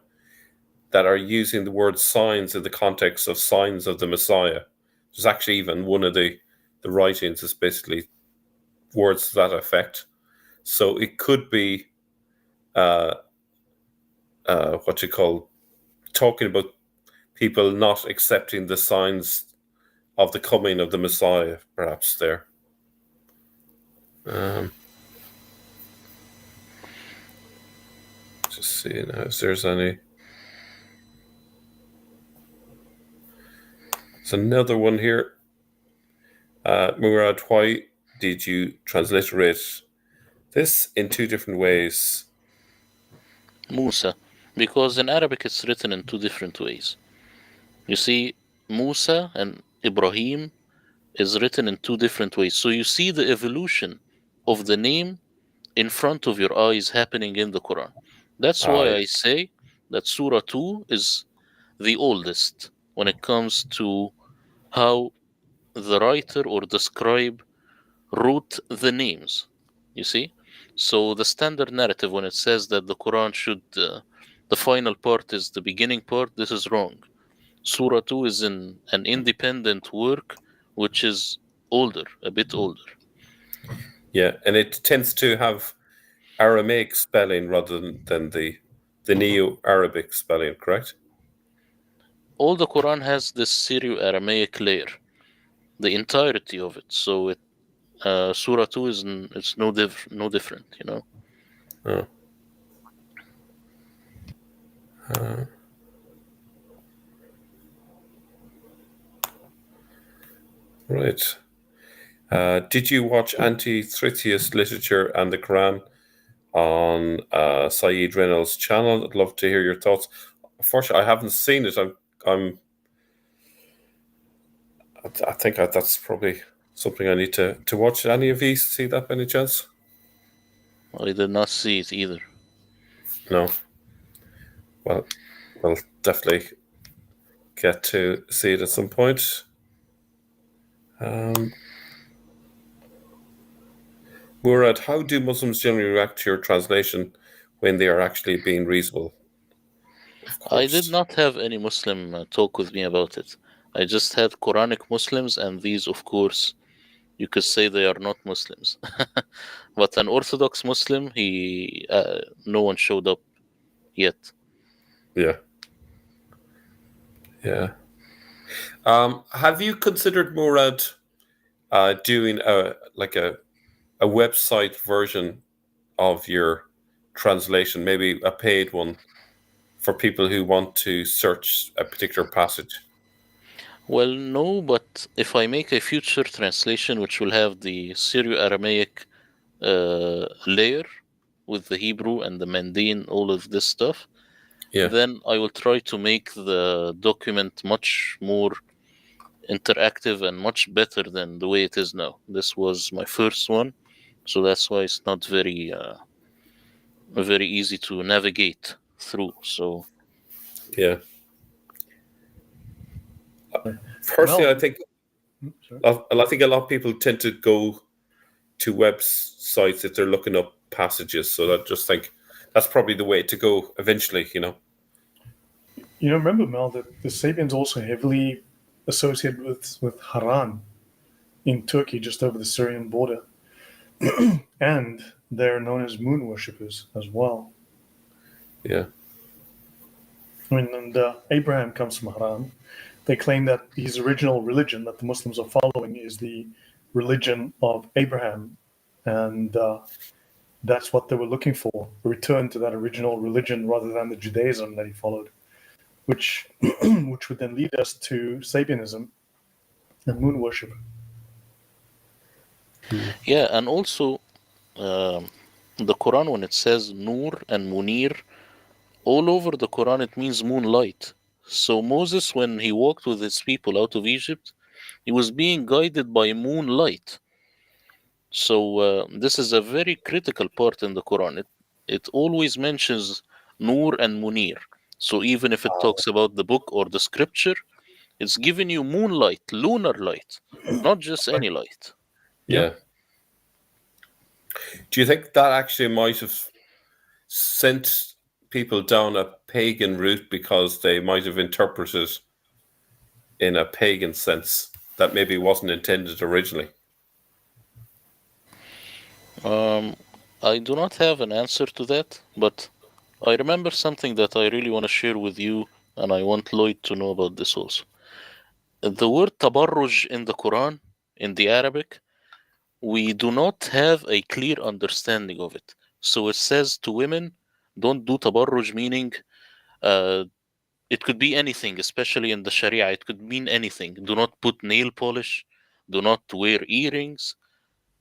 that are using the word signs in the context of signs of the Messiah. There's actually even one of the writings is basically words to that effect. So it could be uh, what you call talking about people not accepting the signs of the coming of the Messiah, perhaps there. Um, just seeing if there's any. There's another one here. Murad, why did you transliterate this in two different ways? Musa, because in Arabic it's written in two different ways. You see, Musa and Ibrahim is written in two different ways. So you see the evolution of the name in front of your eyes happening in the Quran. That's why I Yes. say that Surah 2 is the oldest when it comes to how the writer or the scribe wrote the names. You see? So the standard narrative, when it says that the Quran should, the final part is the beginning part, this is wrong. Surah 2 is an independent work which is older, a bit older. Yeah, and it tends to have Aramaic spelling rather than the Neo-Arabic spelling, correct? All the Quran has this Syrio-Aramaic layer, the entirety of it. So Surah 2 it's no different, you know. Oh, uh, right. Did you watch Anti-Thritius Literature and the Quran on Saeed Reynolds' channel? I'd love to hear your thoughts. Unfortunately, I haven't seen it. I'm I think that's probably something I need to watch. Any of you see that by any chance? I did not see it either. No. Well, we'll definitely get to see it at some point. Murad, how do Muslims generally react to your translation when they are actually being reasonable? Of I did course. not have any Muslim talk with me about it. I just had Quranic Muslims, and these, of course, you could say they are not Muslims. But an Orthodox Muslim, no one showed up yet. Yeah. Yeah. Have you considered, Murad, doing a website version of your translation, maybe a paid one for people who want to search a particular passage? Well, no, but if I make a future translation which will have the Syro Aramaic layer with the Hebrew and the Mandaean, all of this stuff, Yeah. then I will try to make the document much more interactive and much better than the way it is now. This was my first one, so that's why it's not very easy to navigate through. So Yeah. Personally, Mel, I think sorry. I think a lot of people tend to go to websites if they're looking up passages. So I just think that's probably the way to go eventually. Remember, Mel, that the Sabians also heavily associated with Haran in Turkey, just over the Syrian border, and they're known as moon worshippers as well. Yeah. I mean, and Abraham comes from Haran. They claim that his original religion that the Muslims are following is the religion of Abraham, and that's what they were looking for: a return to that original religion rather than the Judaism that he followed, which which would then lead us to Sabianism and moon worship. yeah, and also the Quran, when it says Nur and Munir, all over the Quran it means moonlight. So Moses, when he walked with his people out of Egypt, he was being guided by moonlight. So this is a very critical part in the Quran. It always mentions Nur and Munir. So even if it talks about the book or the scripture, it's giving you moonlight, lunar light, not just any light. Yeah. Yeah. Do you think that actually might have sent people down a pagan route because they might have interpreted in a pagan sense that maybe wasn't intended originally? Um, I do not have an answer to that, but I remember something that I really want to share with you, and I want Lloyd to know about this also. The word tabarruj in the Quran, in the Arabic, we do not have a clear understanding of it. So it says to women, don't do tabarruj, meaning uh, it could be anything, especially in the Sharia. It could mean anything. Do not put nail polish, do not wear earrings,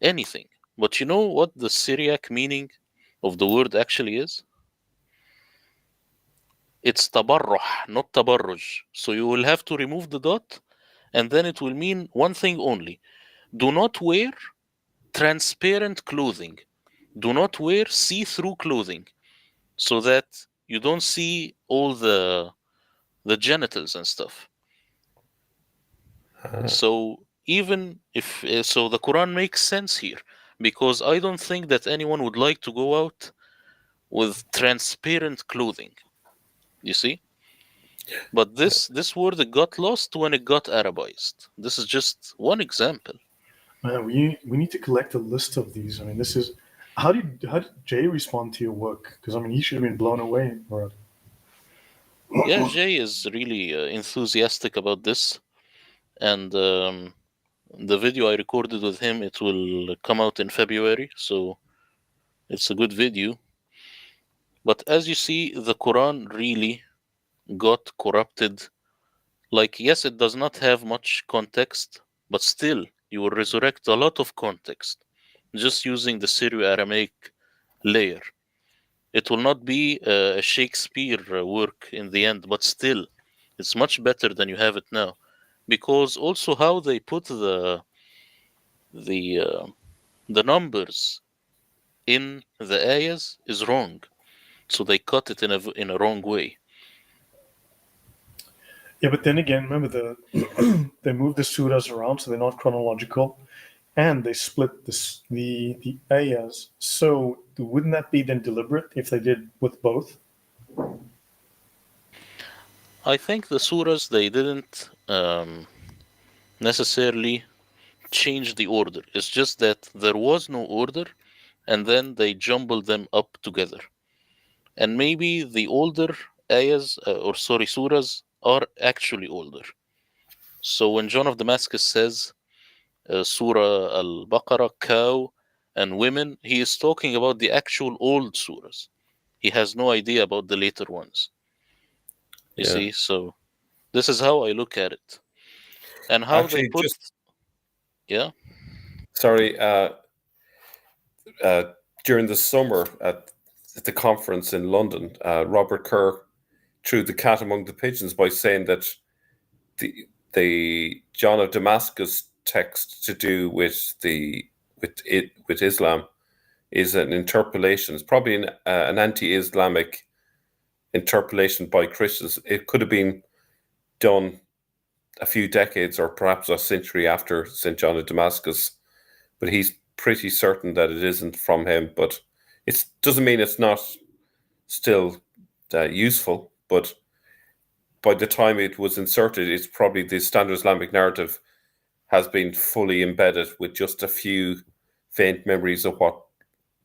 anything. But you know what the Syriac meaning of the word actually is? It's tabarruh, not tabarruj. So you will have to remove the dot, and then it will mean one thing only. Do not wear transparent clothing. Do not wear see-through clothing, so that you don't see all the genitals and stuff. So even if so, the Quran makes sense here, because I don't think that anyone would like to go out with transparent clothing. You see, but this word got lost when it got Arabized. This is just one example. Man, we need to collect a list of these. I mean, this is how did Jay respond to your work? Because I mean, he should have been blown away, Murad. Yeah, Jay is really enthusiastic about this, and the video I recorded with him, it will come out in February, so it's a good video. But as you see, the Quran really got corrupted. Like, yes, it does not have much context, but still, you will resurrect a lot of context just using the Syro Aramaic layer. It will not be a Shakespeare work in the end, but still, it's much better than you have it now. Because also how they put the the numbers in the ayahs is wrong. So they cut it in a wrong way. Yeah, but then again, remember they moved the surahs around so they're not chronological, and they split the ayahs. So wouldn't that be then deliberate if they did with both? I think the surahs, they didn't necessarily change the order. It's just that there was no order, and then they jumbled them up together. And maybe the older ayahs, surahs, are actually older. So when John of Damascus says Surah Al Baqarah, cow and women, he is talking about the actual old surahs. He has no idea about the later ones. You Yeah. see, so this is how I look at it. And how they Actually, put, just yeah, sorry. Uh, During the summer at the conference in London, Robert Kerr threw the cat among the pigeons by saying that the John of Damascus text to do with Islam is an interpolation. It's probably an anti-Islamic interpolation by Christians. It could have been done a few decades or perhaps a century after St. John of Damascus, but he's pretty certain that it isn't from him. But it doesn't mean it's not still useful. But by the time it was inserted, it's probably the standard Islamic narrative has been fully embedded with just a few faint memories of what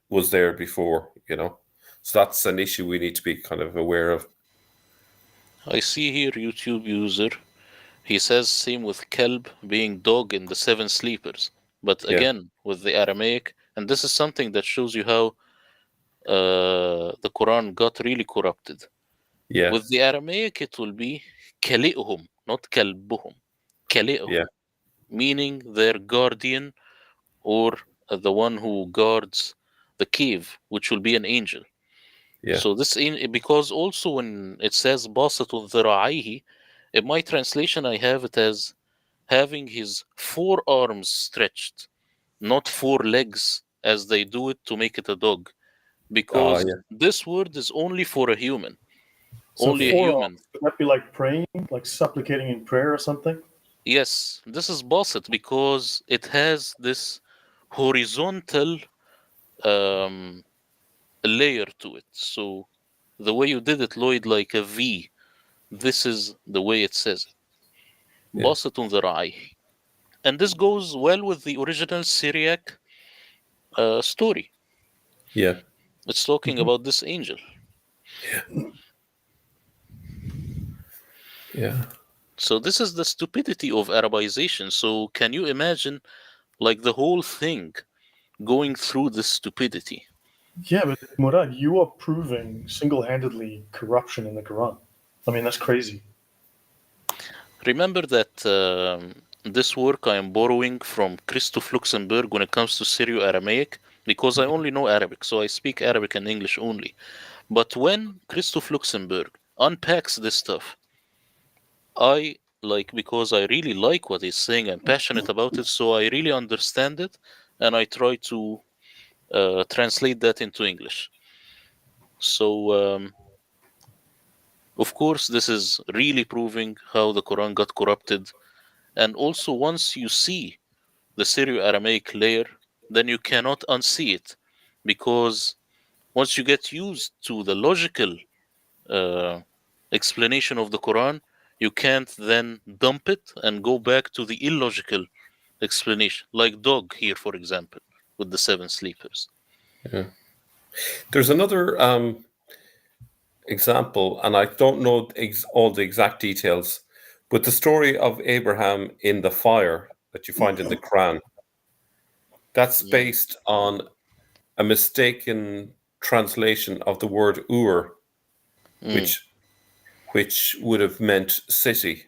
was there before, you know. So that's an issue we need to be kind of aware of. I see here YouTube user. He says same with kelb being dog in the seven sleepers. But Yeah, again, with the Aramaic, and this is something that shows you how the Quran got really corrupted. yeah, With the Aramaic, it will be kali'uhum, not kalbuhum. yeah, Kali'uhum, meaning their guardian or the one who guards the cave, which will be an angel. yeah, So this because also when it says basatun dhira'aihi, in my translation I have it as having his forearms stretched, not four legs as they do it to make it a dog, because yeah. this word is only for a human, So only a forearms, human. would that be like praying, like supplicating in prayer or something? Yes, this is basit because it has this horizontal um, layer to it. So the way you did it, Lloyd, like a V, this is the way it says it. Yeah, Basitun dhira'i. And this goes well with the original Syriac story. yeah, It's talking Mhm. about this angel. yeah, So this is the stupidity of Arabization. So can you imagine like the whole thing going through this stupidity? Yeah, but Murad, you are proving single-handedly corruption in the Quran. I mean, that's crazy. Remember that this work I am borrowing from Christoph Luxemburg when it comes to Syrio-Aramaic, because I only know Arabic, so I speak Arabic and English only. But when Christoph Luxemburg unpacks this stuff, I like because I really like what he's saying. I'm passionate about it, so I really understand it, and I try to translate that into English. So, of course, this is really proving how the Quran got corrupted. And also, once you see the Syrio Aramaic layer, then you cannot unsee it. Because once you get used to the logical uh, explanation of the Quran, you can't then dump it and go back to the illogical explanation, like dog here, for example, with the seven sleepers. yeah. There's another example, and I don't know all the exact details, but the story of Abraham in the fire that you find in the Quran, that's Mm, based on a mistaken translation of the word Ur, mm, which which would have meant city.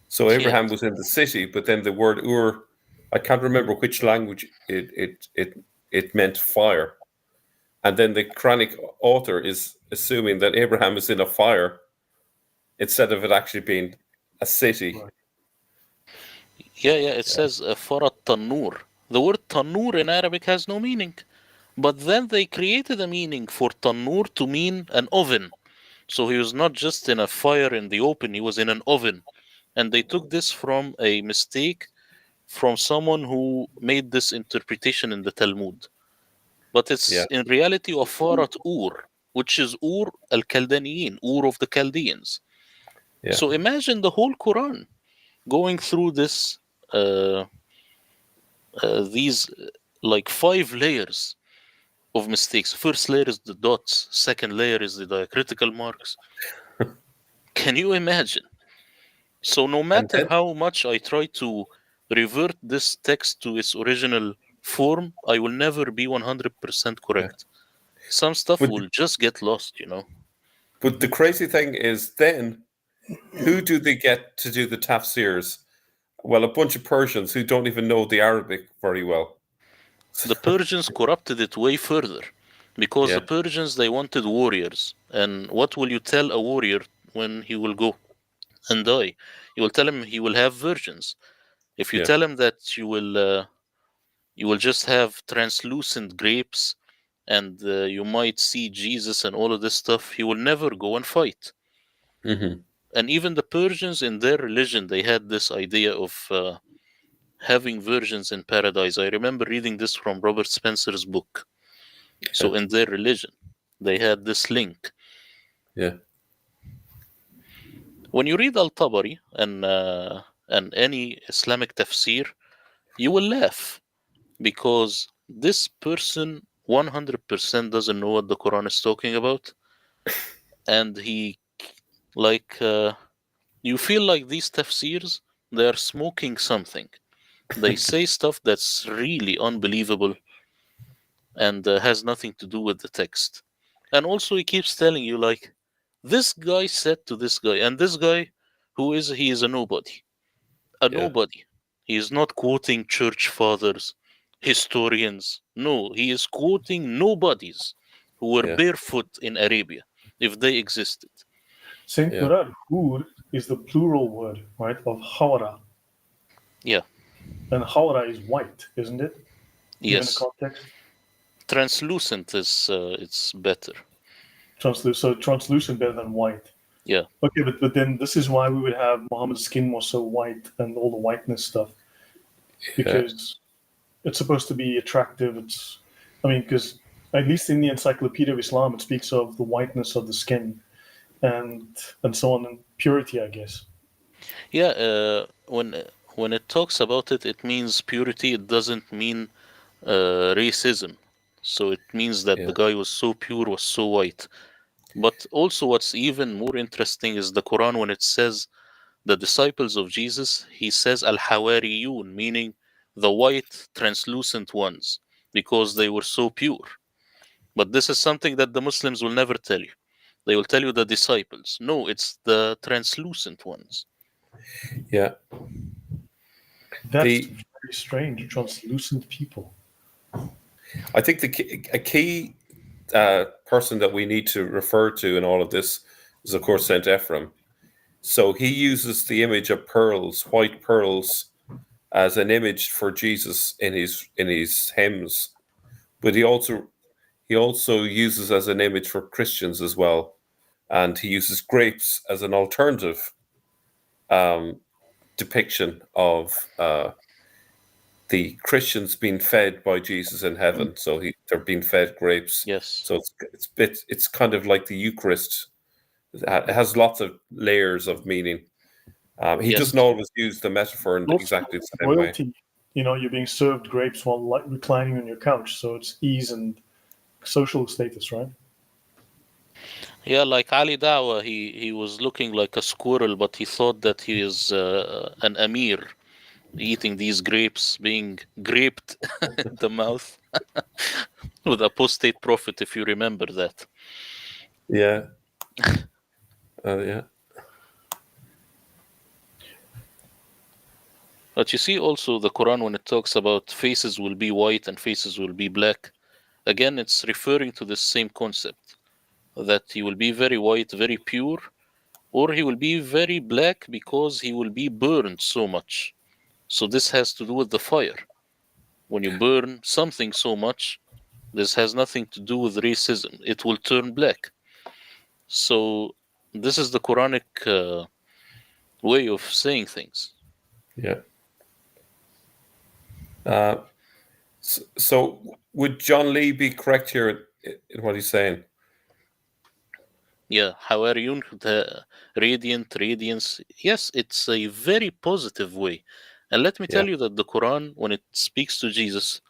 So yes, Abraham was in the city, but then the word Ur, I can't remember which language it meant fire. And then the Quranic author is assuming that Abraham is in a fire instead of it actually being a city. Right. yeah, yeah. It says farat tanur. The word tanur in Arabic has no meaning, But then they created a meaning for tanur to mean an oven. So he was not just in a fire in the open, he was in an oven. And they took this from a mistake from someone who made this interpretation in the Talmud. But it's Yeah. in reality Afarat Ur, which is Ur al Kaldaniyin, Ur of the Chaldeans. Yeah. So imagine the whole Quran going through this, these like 5 layers of mistakes. First layer is the dots, second layer is the diacritical marks. Can you imagine? So no And matter then, how much I try to revert this text to its original form, I will never be 100% yeah. correct. Some stuff But will just get lost, you know. but the crazy thing is, then who do they get to do the tafsirs? Well, a bunch of Persians who don't even know the Arabic very well. The Persians corrupted it way further because the Yeah. Persians they wanted warriors. And what will you tell a warrior when he will go and die? You will tell him he will have virgins. If you Yeah. tell him that you will just have translucent grapes and you might see Jesus and all of this stuff, he will never go and fight. Hmm. And even the Persians in their religion, they had this idea of having virgins in paradise. I remember reading this from Robert Spencer's book. Yeah. So in their religion, they had this link. Yeah. When you read Al-Tabari and any Islamic tafsir, you will laugh because this person 100% doesn't know what the Quran is talking about, and he like you feel like these tafsirs they are smoking something. They say stuff that's really unbelievable and has nothing to do with the text. And also, he keeps telling you, like, this guy said to this guy, and this guy, he is a nobody. A Yeah. nobody. He is not quoting church fathers, historians. No, he is quoting nobodies who were Yeah. barefoot in Arabia, if they existed. Saint Yeah. Murad, Hur is the plural word, right, of Hawara. Yeah, And Hawara is white, isn't it? Given the yes. context. Translucent is it's better. So translucent better than white. Yeah, Okay, but then this is why we would have Muhammad's skin was so white and all the whiteness stuff. Yeah. Because it's supposed to be attractive. I mean, because at least in the Encyclopedia of Islam, it speaks of the whiteness of the skin and so on, and purity, I guess. yeah. When it talks about it, it means purity. It doesn't mean racism. So it means that the Yeah. guy was so pure, was so white. But also, what's even more interesting is the Quran when it says the disciples of Jesus, he says al hawariyun, meaning the white, translucent ones, because they were so pure. But this is something that the Muslims will never tell you. They will tell you the disciples. No, it's the translucent ones. Yeah. That's The very strange. Translucent people. I think a key person that we need to refer to in all of this is, of course, Saint Ephrem. So he uses the image of pearls, white pearls, as an image for Jesus in his hymns, but he also uses as an image for Christians as well, and he uses grapes as an alternative um, depiction of the Christians being fed by Jesus in heaven. So they're being fed grapes. Yes. So it's kind of like the Eucharist. It has lots of layers of meaning. He Yes. doesn't always use the metaphor in Also, exactly the same way. royalty. You know, you're being served grapes while reclining on your couch, so it's ease and social status, right? Yeah, like Ali Dawa, he was looking like a squirrel, but he thought that he is an Amir eating these grapes, being graped in the mouth with apostate prophet, if you remember that. Yeah, yeah, But you see also the Quran when it talks about faces will be white and faces will be black. Again, it's referring to the same concept that he will be very white, very pure, or he will be very black because he will be burned so much. So this has to do with the fire. When you burn something so much, This has nothing to do with racism. It will turn black. So this is the Quranic way of saying things. Yeah. Uh, so would John Lee be correct here in what he's saying? Yeah, حواريون, the radiant, radiance. Yes, it's a very positive way. And let me Yeah. tell you that the Quran, when it speaks to Jesus,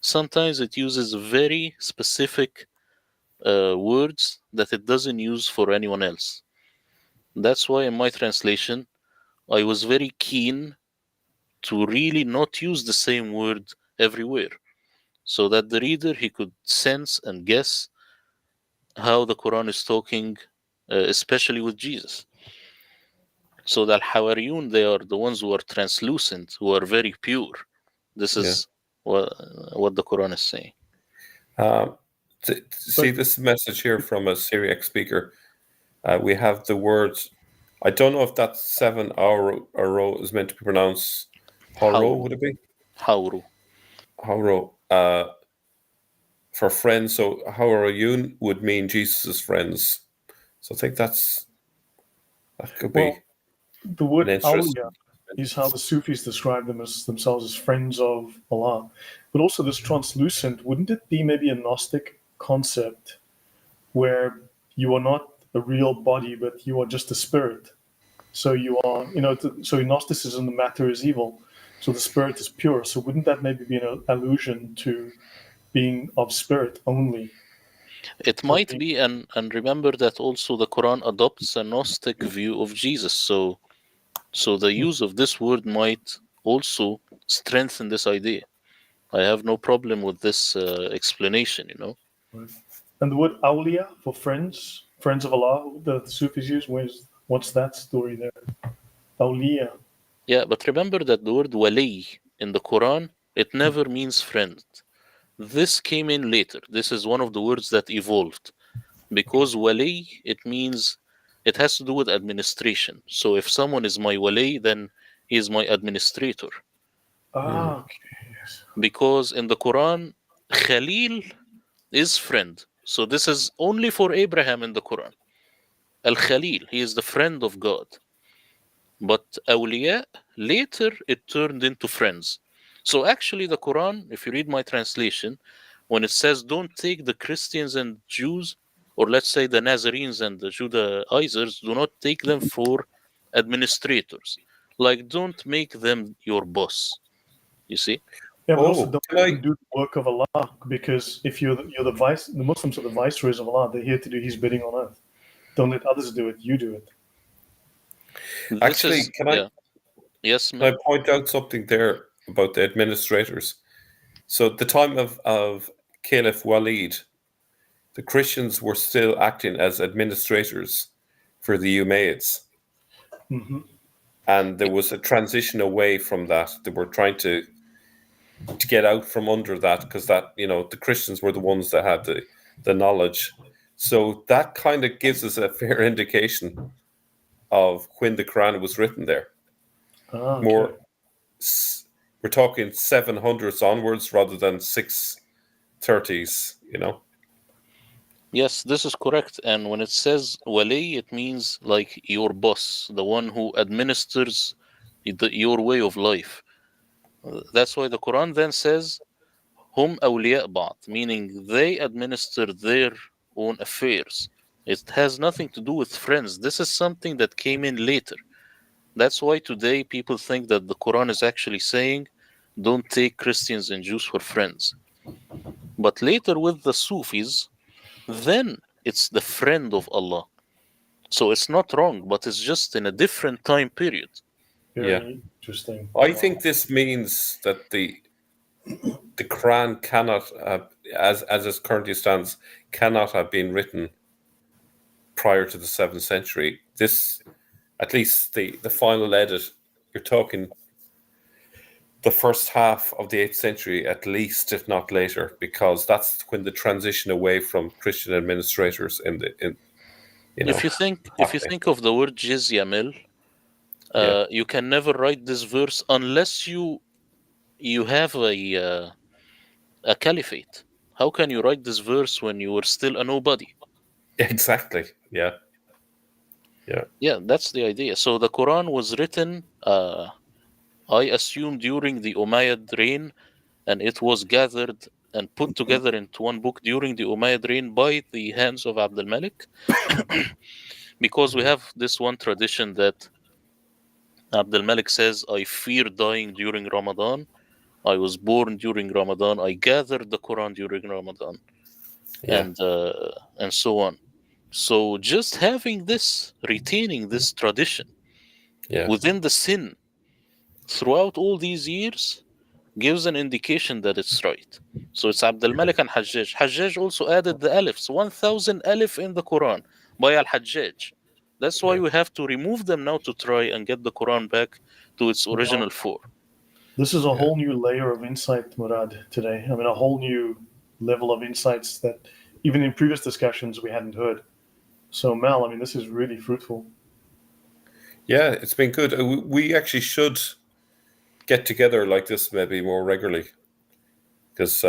sometimes it uses very specific words that it doesn't use for anyone else. That's why in my translation, I was very keen to really not use the same word everywhere, so that the reader he could sense and guess how the Quran is talking, especially with Jesus. So the Hawariyun, they are the ones who are translucent, who are very pure. This Yeah. is what the Quran is saying. See this message here from a Syriac speaker. We have the words. I don't know if that 7 hour is meant to be pronounced horo. Hawru. Would it be Hawru. horo? For friends, so Hawariyun would mean Jesus' friends. So I think that could be Well, the word an interesting. awliya is how the Sufis describe themselves as friends of Allah. But also, this translucent, wouldn't it be maybe a Gnostic concept where you are not a real body, but you are just a spirit? So you are, so in Gnosticism, the matter is evil, so the spirit is pure. So wouldn't that maybe be an allusion to being of spirit only? It might be, and remember that also the Quran adopts a Gnostic view of Jesus. So the use of this word might also strengthen this idea. I have no problem with this explanation, you know. And the word awliya for friends, friends of Allah, the Sufis use, what's that story there? Awliya. Yeah, but remember that the word wali in the Quran, it never means friend. This came in later. This is one of the words that evolved. Because wali, it means it has to do with administration. So if someone is my wali, then he is my administrator. Okay, yes. Because in the Quran, Khalil is friend. So this is only for Abraham in the Quran. Al Khalil, he is the friend of God. But awliya, later it turned into friends. So actually, the Quran, if you read my translation, when it says don't take the Christians and Jews, or let's say the Nazarenes and the Judaizers, do not take them for administrators. Like, don't make them your boss. You see? Yeah, but also Oh, don't can let I? them do the work of Allah, because if you're the Muslims are the viceroys of Allah. They're here to do His bidding on earth. Don't let others do it. You do it. This Actually, is, yeah. Yes, can man. I point out something there about the administrators? So at the time of Caliph Walid, the Christians were still acting as administrators for the Umayyads. Hmm. And there was a transition away from that. They were trying to get out from under that because that, the Christians were the ones that had the knowledge. So that kind of gives us a fair indication of when the Quran was written there. Okay. More, we're talking 700s onwards rather than 630s. Yes, this is correct. And when it says wali, it means like your boss, the one who administers your way of life. That's why the Quran then says, hum awliya ba'd, meaning they administer their own affairs. It has nothing to do with friends. This is something that came in later. That's why today people think that the Quran is actually saying, don't take Christians and Jews for friends. But later with the Sufis, then it's the friend of Allah. So it's not wrong, but it's just in a different time period. Yeah. Very interesting. I Wow. think this means that the Quran cannot, as it currently stands, cannot have been written prior to the 7th century. This, at least the final edit, you're talking the first half of the 8th century, at least, if not later, because that's when the transition away from Christian administrators in If you think if you happening. think of the word jizya mil, Yeah, you can never write this verse unless you have a caliphate. how can you write this verse when you were still a nobody? Exactly. Yeah. Yeah, that's the idea. So the Quran was written, I assume, during the Umayyad reign, and it was gathered and put together into one book during the Umayyad reign by the hands of Abdul Malik, because we have this one tradition that Abdul Malik says, I fear dying during Ramadan. I was born during Ramadan. I gathered the Quran during Ramadan, Yeah. and so on. So just having this, retaining this tradition Yeah. within the sin throughout all these years gives an indication that it's right. So it's Abdul Malik and Hajjaj. Hajjaj also added the alifs, 1,000 alif in the Quran by Al Hajjaj. That's why Yeah. we have to remove them now to try and get the Quran back to its original form. This is a Yeah. whole new layer of insight, Murad, today. I mean, a whole new level of insights that even in previous discussions we hadn't heard. So, Mal, I mean, this is really fruitful. Yeah, it's been good. We actually should get together like this maybe more regularly, because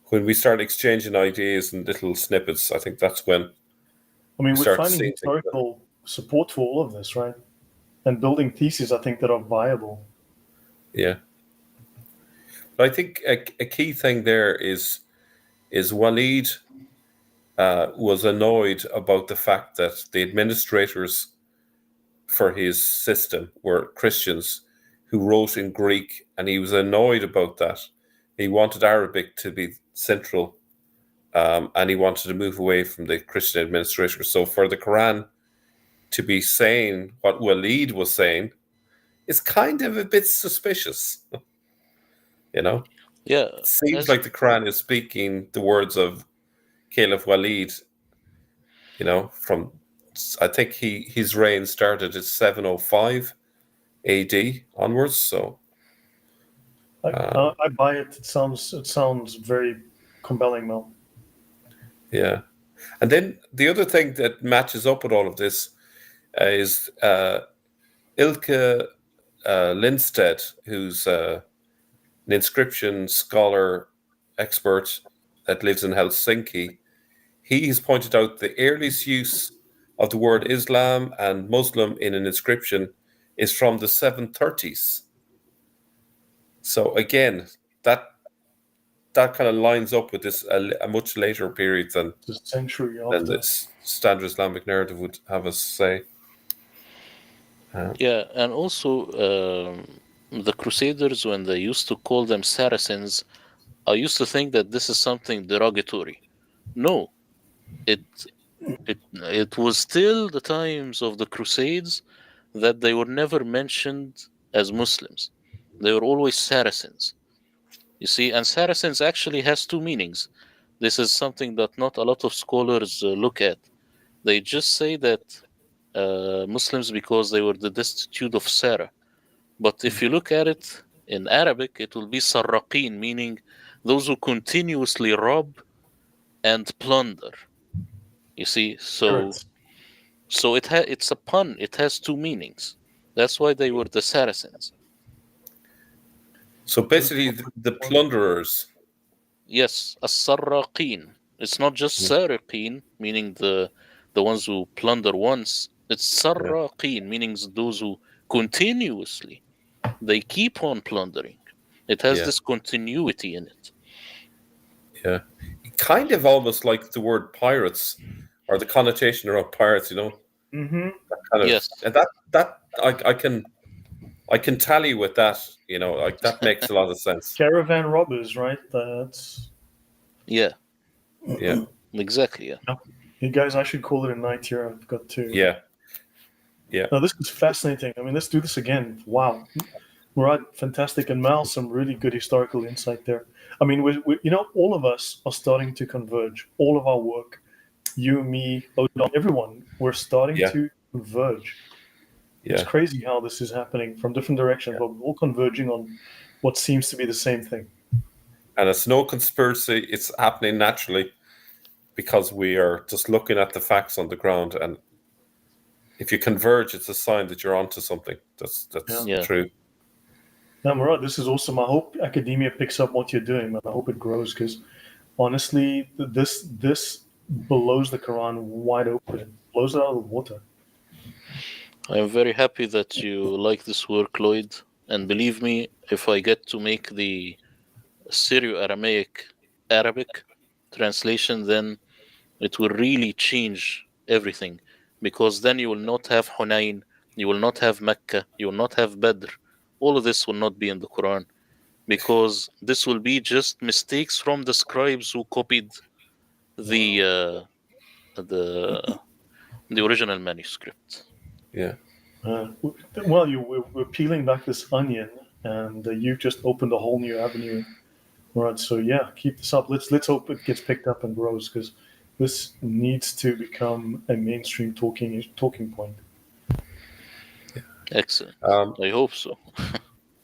when we start exchanging ideas and little snippets, I think that's when I mean, we we're start finding seeing things. historical support for all of this, right? And building theses, I think, that are viable. Yeah. But I think a key thing there is Walid was annoyed about the fact that the administrators for his system were Christians who wrote in Greek, and he was annoyed about that. He wanted Arabic to be central, and he wanted to move away from the Christian administrators. So for the Quran to be saying what Walid was saying is kind of a bit suspicious. You know, Yeah, it seems as like the Quran is speaking the words of Caliph Walid. You know, from I think his reign started at 705 AD onwards. So I buy it. It sounds very compelling, Mel. yeah, and then the other thing that matches up with all of this is Ilke Lindstedt, who's an inscription scholar expert that lives in Helsinki. He has pointed out the earliest use of the word Islam and Muslim in an inscription is from the 730s. So again, that kind of lines up with this a much later period It's a century than after. the standard Islamic narrative would have us say. yeah, and also the Crusaders, when they used to call them Saracens, I used to think that this is something derogatory. No, it it was still the times of the Crusades that they were never mentioned as Muslims. They were always Saracens. You see, and Saracens actually has two meanings. This is something that not a lot of scholars look at. They just say that Muslims because they were the destitute of Sarah. But if you look at it in Arabic, it will be Sarraqin, meaning those who continuously rob and plunder. You see, so Pirates. it's a pun. It has two meanings. That's why they were the Saracens. So basically, the plunderers. Yes, as-sarraqin. It's not just sariqin, meaning the ones who plunder once. It's Yeah, sarraqin, meaning those who continuously they keep on plundering. It has yeah, this continuity in it. yeah. Kind of almost like the word pirates, or the connotation around pirates. You know, Mm-hmm. kind of, Yes. and that I can tally with that. You know, like that makes a lot of sense. Caravan robbers, right? That's Yeah. Yeah, Exactly. Yeah. yeah. You guys, I should call it a night here. I've got to. yeah, yeah, No, this is fascinating. I mean, let's do this again. Wow. Murad, fantastic. And Mal, some really good historical insight there. I mean, all of us are starting to converge. All of our work, you, me, Odon, everyone, we're starting yeah, to converge. It's yeah. crazy how this is happening from different directions, but we're all converging on what seems to be the same thing. And it's no conspiracy; it's happening naturally because we are just looking at the facts on the ground. And if you converge, it's a sign that you're onto something. Yeah. That's Yeah. true. Now, Murad, this is awesome. I hope academia picks up what you're doing, and I hope it grows because honestly, this blows the Quran wide open, blows it out of the water. I'm very happy that you like this work, Lloyd. And believe me, if I get to make the Syro-Aramaic Arabic translation, then it will really change everything. Because then you will not have Hunain, you will not have Mecca, you will not have Badr. All of this will not be in the Quran. Because this will be just mistakes from the scribes who copied the the the original manuscript. Yeah. Well, we're peeling back this onion, and you've just opened a whole new avenue, Murad. So yeah, keep this up. Let's hope it gets picked up and grows, because this needs to become a mainstream talking point. Excellent. Um, I hope so.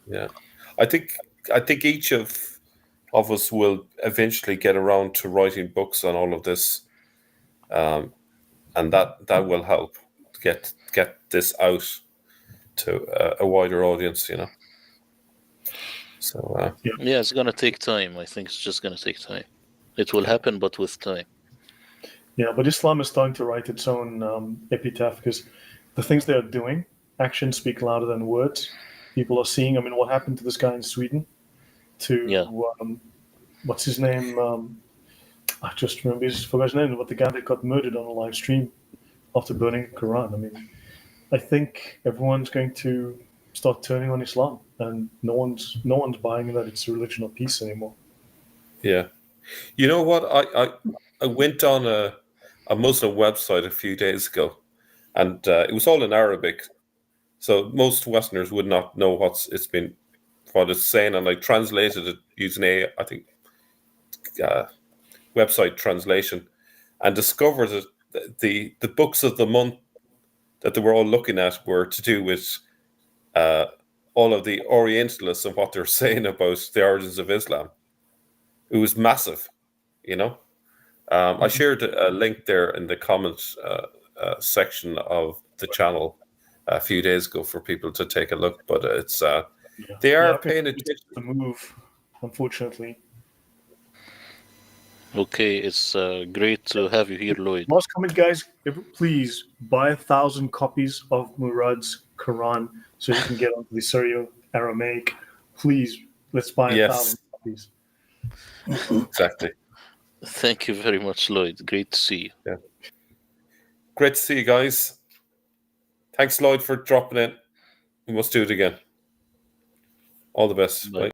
yeah. I think each of us will eventually get around to writing books on all of this, and that will help get this out to a wider audience. So Yeah, it's gonna take time. I think it's just gonna take time. It will happen, but with time. Yeah, but Islam is starting to write its own epitaph, because the things they are doing, actions speak louder than words. People are seeing. I mean, what happened to this guy in Sweden? Yeah, To what's his name? I just remember forgot his name. But the guy that got murdered on a live stream after burning the Quran. I mean, I think everyone's going to start turning on Islam, and no one's buying that it's a religion of peace anymore. yeah. You know what? I went on a Muslim website a few days ago, and it was all in Arabic. So most Westerners would not know what it's saying, and I translated it using I think uh, website translation, and discovered that the books of the month that they were all looking at were to do with uh, all of the Orientalists and what they're saying about the origins of Islam. It was massive, you know. I shared a link there in the comments section of the channel a few days ago for people to take a look. But Yeah, they yeah. are Okay, paying it's attention. a move, unfortunately. okay. It's great to have you here, Lloyd. Last comment, guys. Please buy 1,000 copies of Murad's Quran so he can get onto the Syro-Aramaic. Please, let's buy 1,000 Yes, copies. exactly. Thank you very much, Lloyd. Great to see you. Yeah, great to see you guys. Thanks, Lloyd, for dropping in. We must do it again. All the best. Bye. Bye.